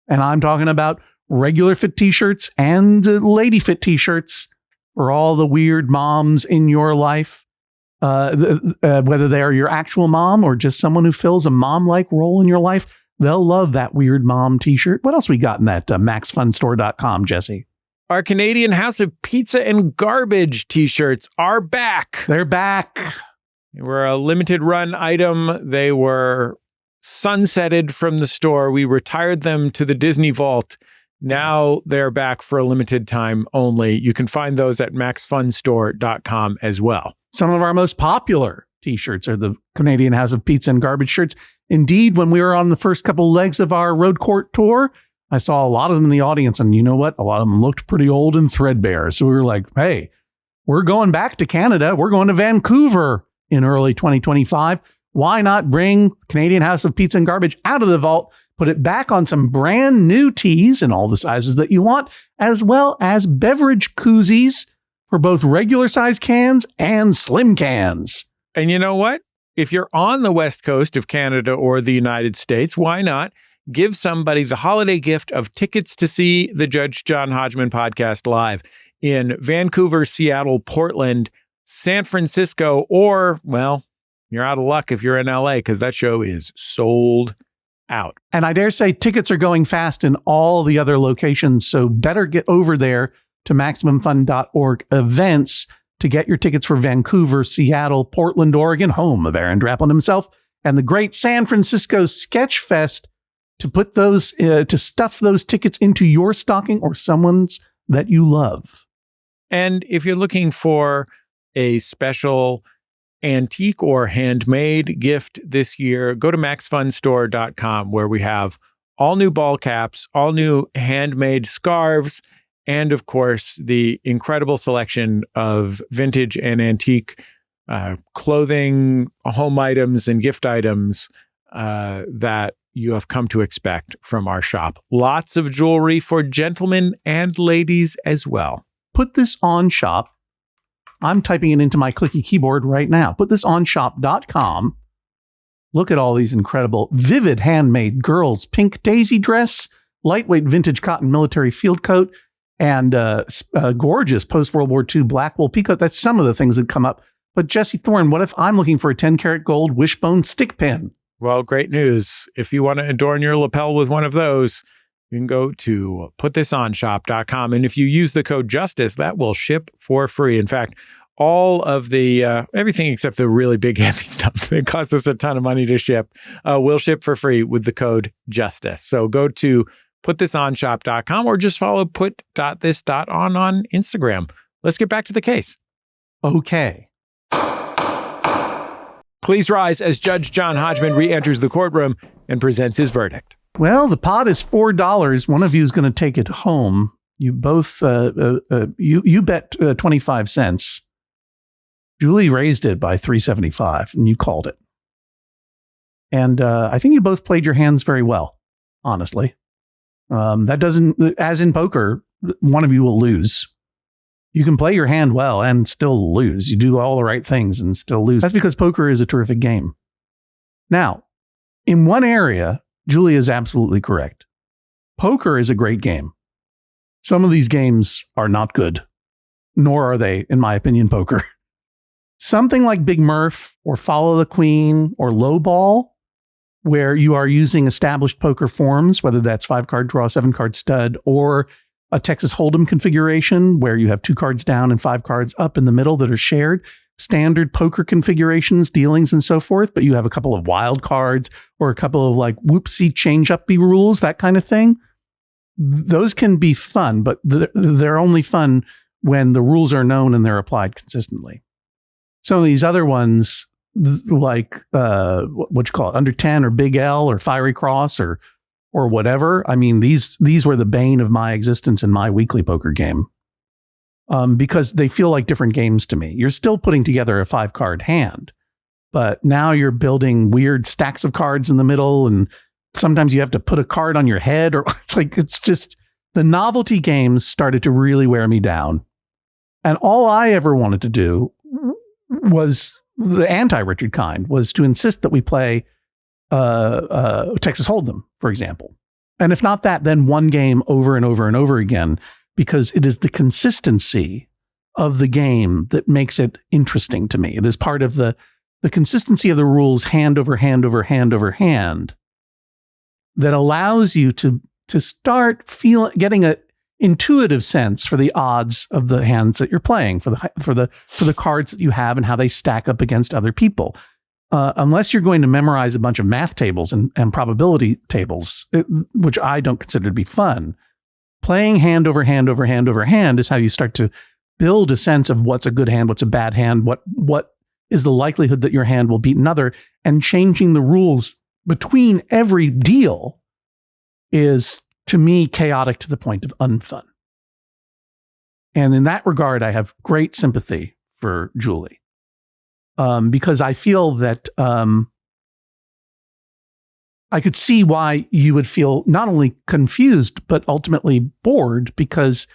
S1: And I'm talking about regular fit t-shirts and lady fit t-shirts for all the weird moms in your life. Whether they are your actual mom or just someone who fills a mom-like role in your life, they'll love that Weird Mom t-shirt. What else we got in that maxfunstore.com, Jesse?
S2: Our Canadian House of Pizza and Garbage t-shirts are back.
S1: They're back.
S2: They were a limited run item. They were sunsetted from the store. We retired them to the Disney Vault. Now they're back for a limited time only. You can find those at maxfunstore.com as well.
S1: Some of our most popular t-shirts are the Canadian House of Pizza and Garbage shirts. Indeed, when we were on the first couple legs of our road court tour, I saw a lot of them in the audience, and you know what? A lot of them looked pretty old and threadbare. So we were like, hey, we're going back to Canada. We're going to Vancouver in early 2025. Why not bring Canadian House of Pizza and Garbage out of the vault, put it back on some brand new tees in all the sizes that you want, as well as beverage koozies for both regular size cans and slim cans.
S2: And you know what? If you're on the West Coast of Canada or the United States, why not give somebody the holiday gift of tickets to see the Judge John Hodgman podcast live in Vancouver, Seattle, Portland, San Francisco, or, well, you're out of luck if you're in LA because that show is sold out.
S1: And I dare say tickets are going fast in all the other locations, so better get over there to MaximumFun.org events to get your tickets for Vancouver, Seattle, Portland, Oregon, home of Aaron Draplin himself, and the great San Francisco Sketch Fest to put those, to stuff those tickets into your stocking or someone's that you love.
S2: And if you're looking for a special antique or handmade gift this year, go to maxfunstore.com, where we have all new ball caps, all new handmade scarves, and of course, the incredible selection of vintage and antique clothing, home items, and gift items that you have come to expect from our shop. Lots of jewelry for gentlemen and ladies as well.
S1: Put this on shop. I'm typing it into my clicky keyboard right now. Put this on shop.com. Look at all these incredible, vivid handmade girls' pink daisy dress, lightweight vintage cotton military field coat, and gorgeous post-World War II black wool peacoat. That's some of the things that come up. But Jesse Thorne, what if I'm looking for a 10-karat gold wishbone stick pin?
S2: Well, great news. If you want to adorn your lapel with one of those, you can go to putthisonshop.com. And if you use the code JUSTICE, that will ship for free. In fact, all of the, everything except the really big, heavy stuff that costs us a ton of money to ship, will ship for free with the code JUSTICE. So go to putthisonshop.com or just follow put.this.on on Instagram. Let's get back to the case.
S1: Okay.
S2: Please rise as Judge John Hodgman re-enters the courtroom and presents his verdict.
S1: Well, the pot is $4. One of you is going to take it home. You both, you bet 25 cents. Julie raised it by $3.75, and you called it. And I think you both played your hands very well, honestly. That doesn't, as in poker, one of you will lose. You can play your hand well and still lose. You do all the right things and still lose. That's because poker is a terrific game. Now, in one area, Julie is absolutely correct. Poker is a great game. Some of these games are not good, nor are they, in my opinion, poker. Something like Big Murph or Follow the Queen or Low Ball, where you are using established poker forms, whether that's 5-card draw, 7-card stud, or a Texas Hold'em configuration where you have 2 cards down and 5 cards up in the middle that are shared, standard poker configurations, dealings, and so forth, but you have a couple of wild cards or a couple of like whoopsie change-up-y rules, that kind of thing. Those can be fun, but they're only fun when the rules are known and they're applied consistently. Some of these other ones, like what you call it, Under 10 or Big L or Fiery Cross or whatever. I mean, these were the bane of my existence in my weekly poker game, because they feel like different games to me. You're still putting together a 5-card hand, but now you're building weird stacks of cards in the middle, and sometimes you have to put a card on your head, or it's just the novelty games started to really wear me down. And all I ever wanted to do was the anti-Richard kind, was to insist that we play Texas Hold'em, for example. And if not that, then one game over and over and over again, because it is the consistency of the game that makes it interesting to me. It is part of the consistency of the rules, hand over hand over hand over hand, that allows you to start getting a intuitive sense for the odds of the hands that you're playing, for the cards that you have and how they stack up against other people. Unless you're going to memorize a bunch of math tables and probability tables, which I don't consider to be fun, playing hand over hand over hand over hand is how you start to build a sense of what's a good hand, what's a bad hand, what is the likelihood that your hand will beat another, and changing the rules between every deal is, to me, chaotic to the point of unfun. And in that regard, I have great sympathy for Julie. Because I feel that I could see why you would feel not only confused, but ultimately bored, because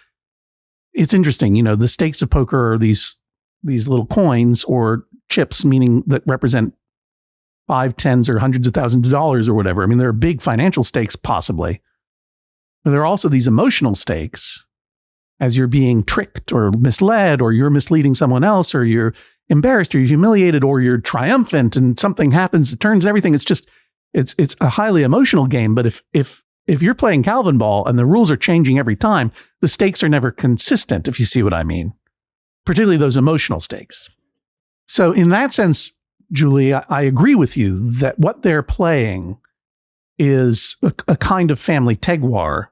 S1: it's interesting. You know, the stakes of poker are these little coins or chips, meaning that represent 5, 10s, or hundreds of thousands of dollars or whatever. I mean, there are big financial stakes possibly, but there are also these emotional stakes as you're being tricked or misled, or you're misleading someone else, or you're embarrassed, or you're humiliated, or you're triumphant and something happens that turns everything. It's just, it's a highly emotional game. But if you're playing Calvin ball and the rules are changing every time, the stakes are never consistent, if you see what I mean, particularly those emotional stakes. So in that sense, Julie, I agree with you that what they're playing is a kind of family terroir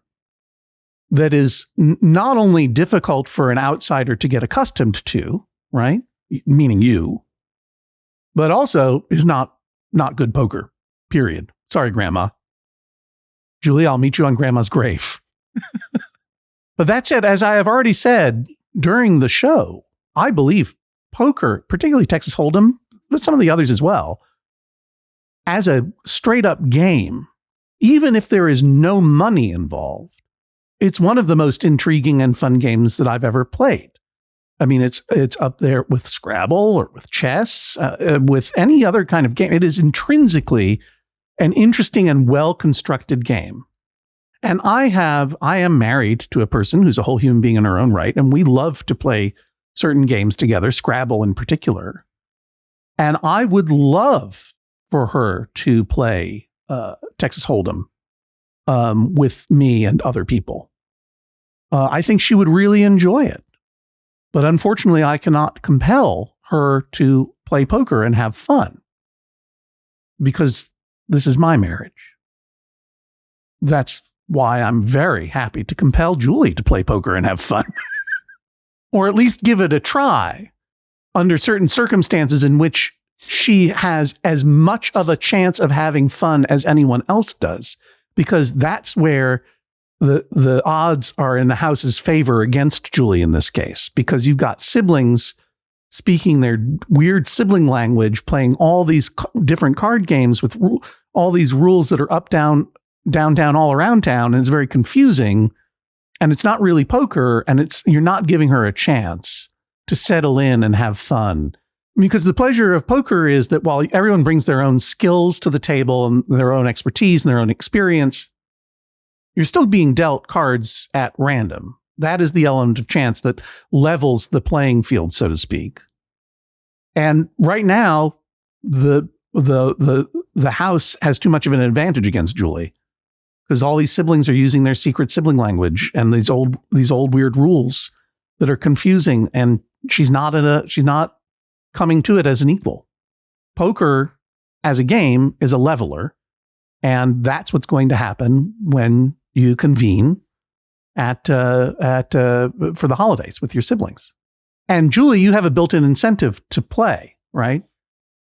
S1: that is not only difficult for an outsider to get accustomed to, right? Meaning you, but also is not good poker, period. Sorry, Grandma. Julie, I'll meet you on Grandma's grave. But that said, as I have already said during the show, I believe poker, particularly Texas Hold'em, but some of the others as well, as a straight up game, even if there is no money involved, it's one of the most intriguing and fun games that I've ever played. I mean, it's up there with Scrabble or with chess, with any other kind of game. It is intrinsically an interesting and well-constructed game. And I am married to a person who's a whole human being in her own right, and we love to play certain games together, Scrabble in particular. And I would love for her to play Texas Hold'em with me and other people. I think she would really enjoy it. But unfortunately, I cannot compel her to play poker and have fun because this is my marriage. That's why I'm very happy to compel Julie to play poker and have fun. Or at least give it a try under certain circumstances in which she has as much of a chance of having fun as anyone else does, because that's where the odds are in the house's favor against Julie in this case, because you've got siblings speaking their weird sibling language, playing all these different card games with all these rules that are up, down, down, all around town. And it's very confusing. And it's not really poker. And you're not giving her a chance to settle in and have fun. Because the pleasure of poker is that while everyone brings their own skills to the table and their own expertise and their own experience, you're still being dealt cards at random. That is the element of chance that levels the playing field, so to speak. And right now, the house has too much of an advantage against Julie because all these siblings are using their secret sibling language and these old weird rules that are confusing. And she's not coming to it as an equal. Poker as a game is a leveler, and that's what's going to happen when you convene for the holidays with your siblings. And Julie, you have a built-in incentive to play, right?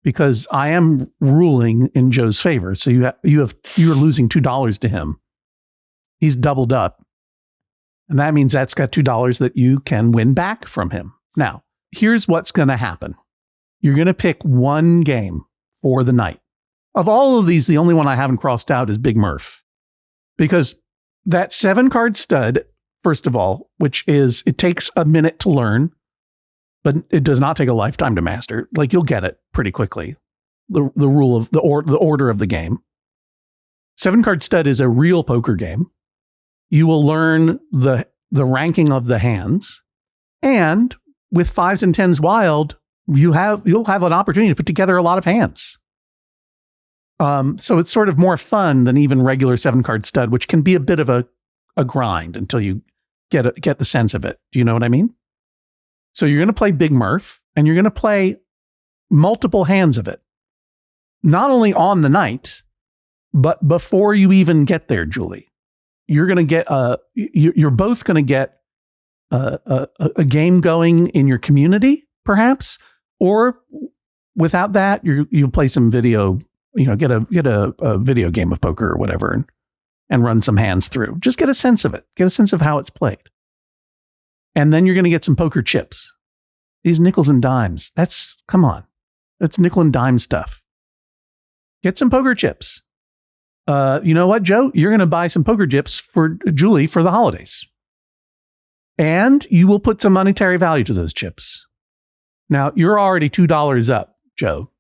S1: Because I am ruling in Joe's favor. So you're losing $2 to him. He's doubled up. And that means that's got $2 that you can win back from him. Now, here's what's going to happen. You're going to pick one game for the night. Of all of these, the only one I haven't crossed out is Big Murph. Because that 7-card stud, first of all, it takes a minute to learn, but it does not take a lifetime to master. Like, you'll get it pretty quickly. The rule of the order of the game. 7-card stud is a real poker game. You will learn the ranking of the hands, and with 5s and 10s wild, you'll have an opportunity to put together a lot of hands. So it's sort of more fun than even regular 7-card stud, which can be a bit of a grind until you get the sense of it. Do you know what I mean? So you're going to play Big Murph, and you're going to play multiple hands of it. Not only on the night, but before you even get there, Julie. You're going to get you're both going to get a game going in your community, perhaps, or without that, you'll play some video. Get a video game of poker or whatever, and run some hands through. Just get a sense of it. Get a sense of how it's played. And then you're going to get some poker chips. These nickels and dimes. Come on. That's nickel and dime stuff. Get some poker chips. You know what, Joe? You're going to buy some poker chips for Julie for the holidays. And you will put some monetary value to those chips. Now, you're already $2 up, Joe.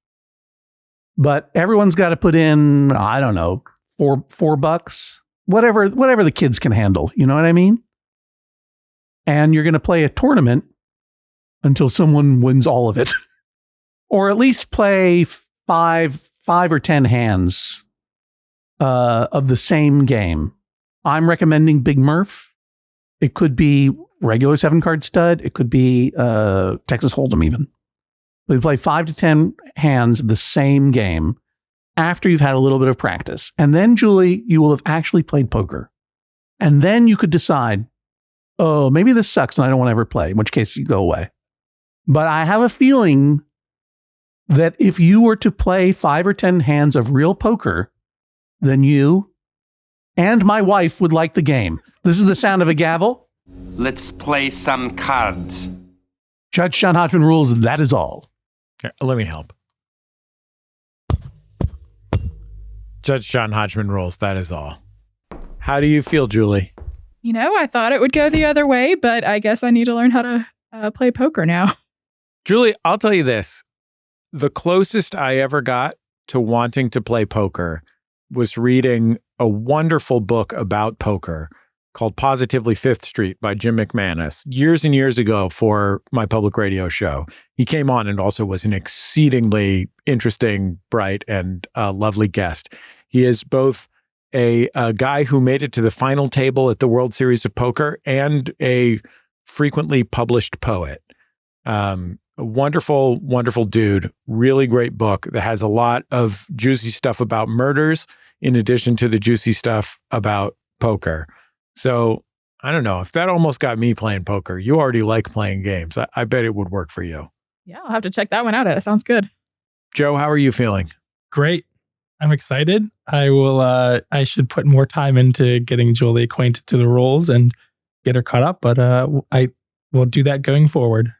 S1: But everyone's got to put in, I don't know, $4, whatever the kids can handle. You know what I mean? And you're going to play a tournament until someone wins all of it. Or at least play five or 10 hands of the same game. I'm recommending Big Murph. It could be regular 7-card stud. It could be Texas Hold'em even. We play 5 to 10 hands of the same game, after you've had a little bit of practice. And then, Julie, you will have actually played poker. And then you could decide, oh, maybe this sucks and I don't want to ever play, in which case you go away. But I have a feeling that if you were to play 5 or 10 hands of real poker, then you and my wife would like the game. This is the sound of a gavel.
S5: Let's play some cards.
S1: Judge John Hodgman rules, that is all.
S2: Yeah, let me help. Judge John Hodgman rules, that is all. How do you feel, Julie?
S4: You know, I thought it would go the other way, but I guess I need to learn how to play poker now.
S2: Julie, I'll tell you this. The closest I ever got to wanting to play poker was reading a wonderful book about poker called Positively Fifth Street by Jim McManus years and years ago for my public radio show. He came on and also was an exceedingly interesting, bright, and lovely guest. He is both a guy who made it to the final table at the World Series of Poker and a frequently published poet. A wonderful, wonderful dude. Really great book that has a lot of juicy stuff about murders in addition to the juicy stuff about poker. So I don't know if that almost got me playing poker. You already like playing games. I bet it would work for you.
S4: Yeah, I'll have to check that one out. It sounds good.
S2: Joe, how are you feeling?
S3: Great. I'm excited. I should put more time into getting Julie acquainted to the rules and get her caught up, but I will do that going forward.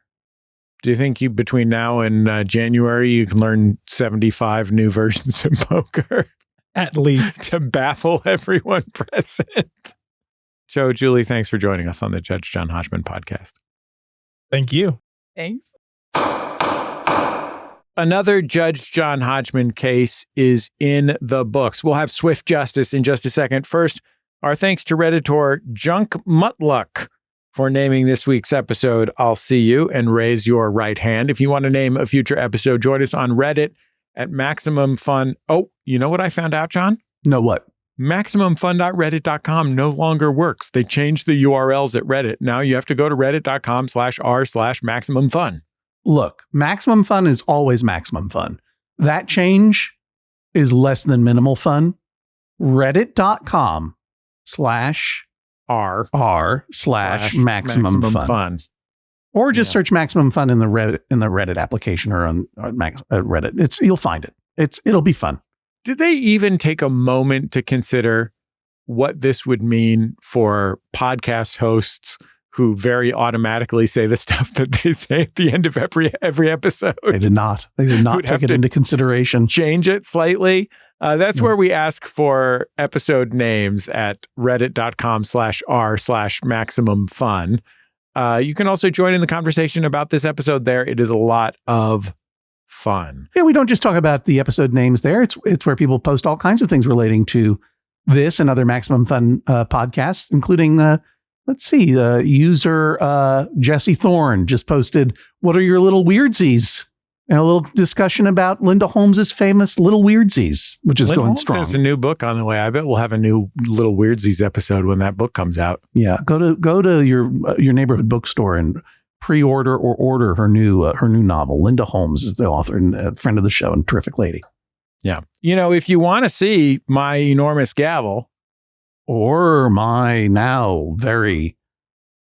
S2: Do you think between now and January, you can learn 75 new versions of poker?
S3: At least.
S2: To baffle everyone present. Joe, Julie, thanks for joining us on the Judge John Hodgman podcast.
S3: Thank you.
S4: Thanks.
S2: Another Judge John Hodgman case is in the books. We'll have swift justice in just a second. First, our thanks to Redditor Junk Mutluck for naming this week's episode, I'll See You, and raise your right hand. If you want to name a future episode, join us on Reddit at Maximum Fun. Oh, you know what I found out, John?
S1: No, what?
S2: MaximumFun.reddit.com no longer works. They changed the URLs at Reddit. Now you have to go to reddit.com/r/MaximumFun.
S1: Look, Maximum Fun is always Maximum Fun. That change is less than minimal fun. Reddit.com/r/Maximum Fun. Or just search Maximum Fun in the Reddit application or on Reddit. You'll find it. It'll be fun.
S2: Did they even take a moment to consider what this would mean for podcast hosts who very automatically say the stuff that they say at the end of every episode?
S1: They did not. They did not take it into consideration.
S2: Change it slightly. That's where we ask for episode names at reddit.com/r/MaximumFun. You can also join in the conversation about this episode there. It is a lot of fun.
S1: Yeah, we don't just talk about the episode names there. It's where people post all kinds of things relating to this and other Maximum Fun podcasts, including, user Jesse Thorne just posted, "What are your little weirdsies?" And a little discussion about Linda Holmes's famous Little Weirdsies, which is going strong.
S2: There's a new book on the way. I bet we'll have a new Little Weirdsies episode when that book comes out.
S1: Yeah, go to your neighborhood bookstore and pre-order or order her new novel. Linda Holmes is the author and a friend of the show and terrific lady.
S2: Yeah. If you want to see my enormous gavel
S1: or my now very,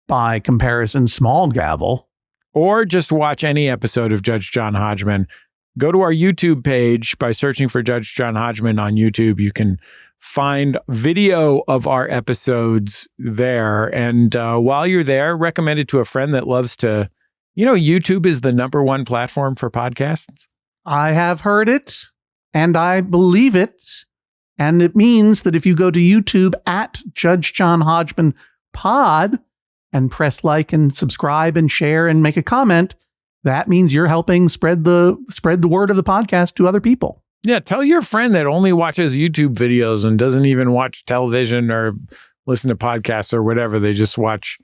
S1: by comparison, small gavel,
S2: or just watch any episode of Judge John Hodgman, go to our YouTube page by searching for Judge John Hodgman on YouTube. You can find video of our episodes there. And while you're there, recommend it to a friend that loves to, YouTube is the #1 platform for podcasts.
S1: I have heard it and I believe it. And it means that if you go to YouTube at Judge John Hodgman Pod and press like and subscribe and share and make a comment, that means you're helping spread the word of the podcast to other people.
S2: Yeah, tell your friend that only watches YouTube videos and doesn't even watch television or listen to podcasts or whatever. They just watch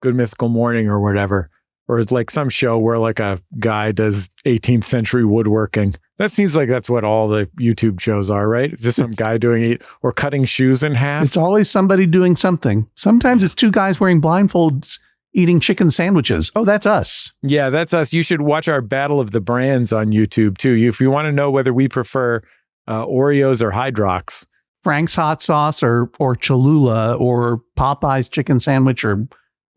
S2: Good Mythical Morning or whatever. Or it's like some show where like a guy does 18th century woodworking. That seems like that's what all the YouTube shows are, right? It's just some guy doing it or cutting shoes in half.
S1: It's always somebody doing something. Sometimes it's 2 guys wearing blindfolds eating chicken sandwiches. Oh, that's us.
S2: Yeah, that's us. You should watch our Battle of the Brands on YouTube too. If you want to know whether we prefer Oreos or Hydrox.
S1: Frank's hot sauce or Cholula or Popeye's chicken sandwich or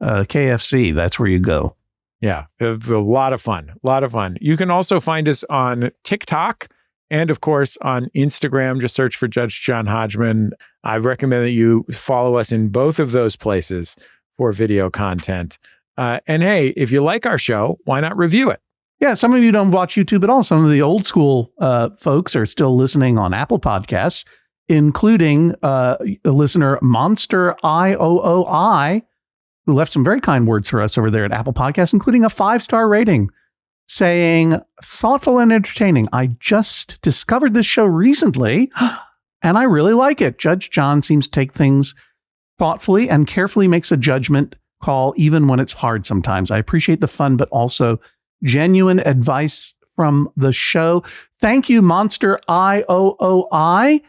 S1: KFC. That's where you go.
S2: Yeah, a lot of fun. A lot of fun. You can also find us on TikTok and, of course, on Instagram. Just search for Judge John Hodgman. I recommend that you follow us in both of those places for video content. And hey, if you like our show, why not review it?
S1: Yeah, some of you don't watch YouTube at all. Some of the old school folks are still listening on Apple Podcasts, including the listener Monster IOOI, who left some very kind words for us over there at Apple Podcasts, including a 5-star rating, saying, thoughtful and entertaining. I just discovered this show recently, and I really like it. Judge John seems to take things thoughtfully and carefully makes a judgment call, even when it's hard sometimes. I appreciate the fun, but also genuine advice from the show. Thank you, Monster IOOI,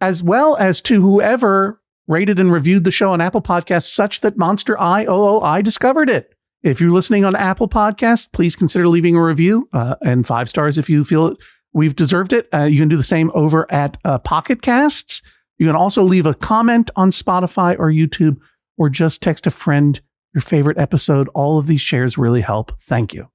S1: as well as to whoever rated and reviewed the show on Apple Podcasts such that Monster IOOI discovered it. If you're listening on Apple Podcasts, please consider leaving a review and 5 stars if you feel we've deserved it. You can do the same over at Pocket Casts. You can also leave a comment on Spotify or YouTube, or just text a friend your favorite episode. All of these shares really help. Thank you.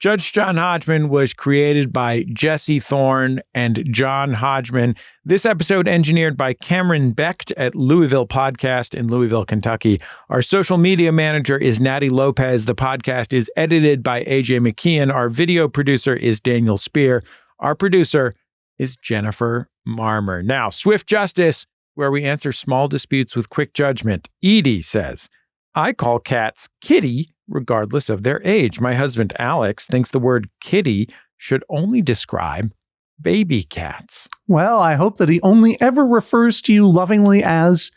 S2: Judge John Hodgman was created by Jesse Thorne and John Hodgman. This episode engineered by Cameron Becht at Louisville Podcast in Louisville, Kentucky. Our social media manager is Natty Lopez. The podcast is edited by AJ McKeon. Our video producer is Daniel Spear. Our producer is Jennifer Marmer. Now, Swift Justice, where we answer small disputes with quick judgment. Edie says, I call cats kitty regardless of their age. My husband, Alex, thinks the word kitty should only describe baby cats.
S1: Well, I hope that he only ever refers to you lovingly as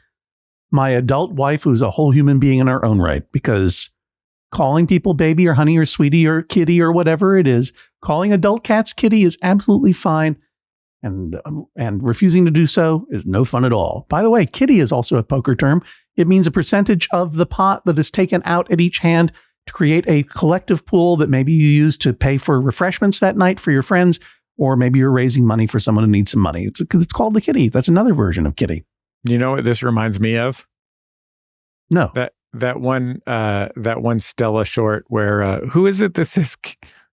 S1: my adult wife, who's a whole human being in her own right, because calling people baby or honey or sweetie or kitty or whatever it is, calling adult cats kitty is absolutely fine. And refusing to do so is no fun at all. By the way, kitty is also a poker term. It means a percentage of the pot that is taken out at each hand to create a collective pool that maybe you use to pay for refreshments that night for your friends, or maybe you're raising money for someone who needs some money. It's called the kitty. That's another version of kitty.
S2: You know what this reminds me of?
S1: No.
S2: That one Stella short where who is it that says,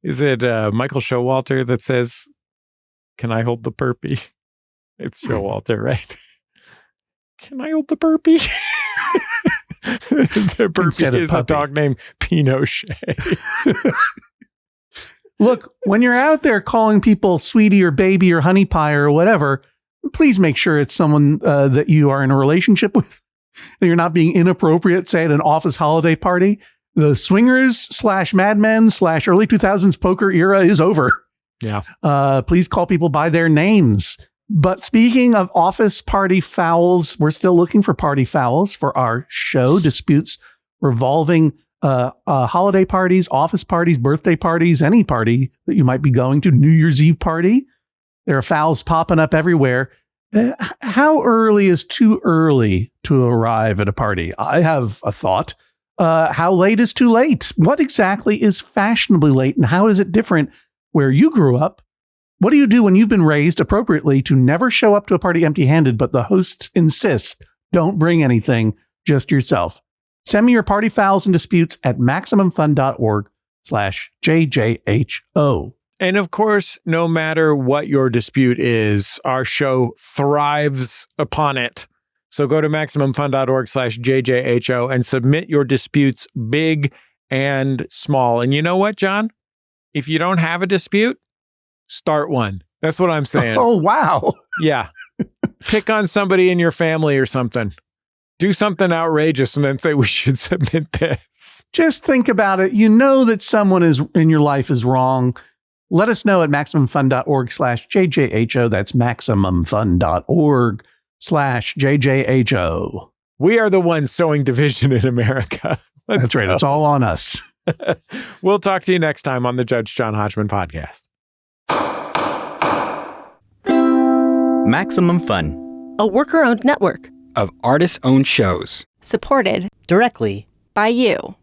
S2: is it Michael Showalter that says, can I hold the Purpie? It's Showalter, right? Can I hold the Purpie? The Purpie is a dog named Pinochet.
S1: Look, when you're out there calling people sweetie or baby or honey pie or whatever, please make sure it's someone that you are in a relationship with. And you're not being inappropriate, say at an office holiday party. The swingers / Mad Men / early 2000s poker era is over.
S2: Yeah.
S1: Please call people by their names. But speaking of office party fouls, we're still looking for party fouls for our show. Disputes revolving holiday parties, office parties, birthday parties, any party that you might be going to, New Year's Eve party. There are fouls popping up everywhere. How early is too early to arrive at a party? I have a thought. How late is too late? What exactly is fashionably late, and how is it different where you grew up? What do you do when you've been raised appropriately to never show up to a party empty-handed, but the hosts insist don't bring anything, just yourself? Send me your party fouls and disputes at MaximumFun.org/JJHO.
S2: And of course, no matter what your dispute is, our show thrives upon it. So go to MaximumFun.org/JJHO and submit your disputes, big and small. And you know what, John? If you don't have a dispute, start one. That's what I'm saying.
S1: Oh, wow.
S2: Yeah. Pick on somebody in your family or something. Do something outrageous and then say we should submit this.
S1: Just think about it. You know that someone is in your life is wrong. Let us know at MaximumFun.org/JJHO. That's MaximumFun.org/JJHO.
S2: We are the ones sowing division in America.
S1: That's right. It's all on us.
S2: We'll talk to you next time on the Judge John Hodgman podcast.
S6: Maximum Fun,
S7: a worker-owned network
S6: of artist-owned shows.
S7: supported
S8: directly
S7: by you.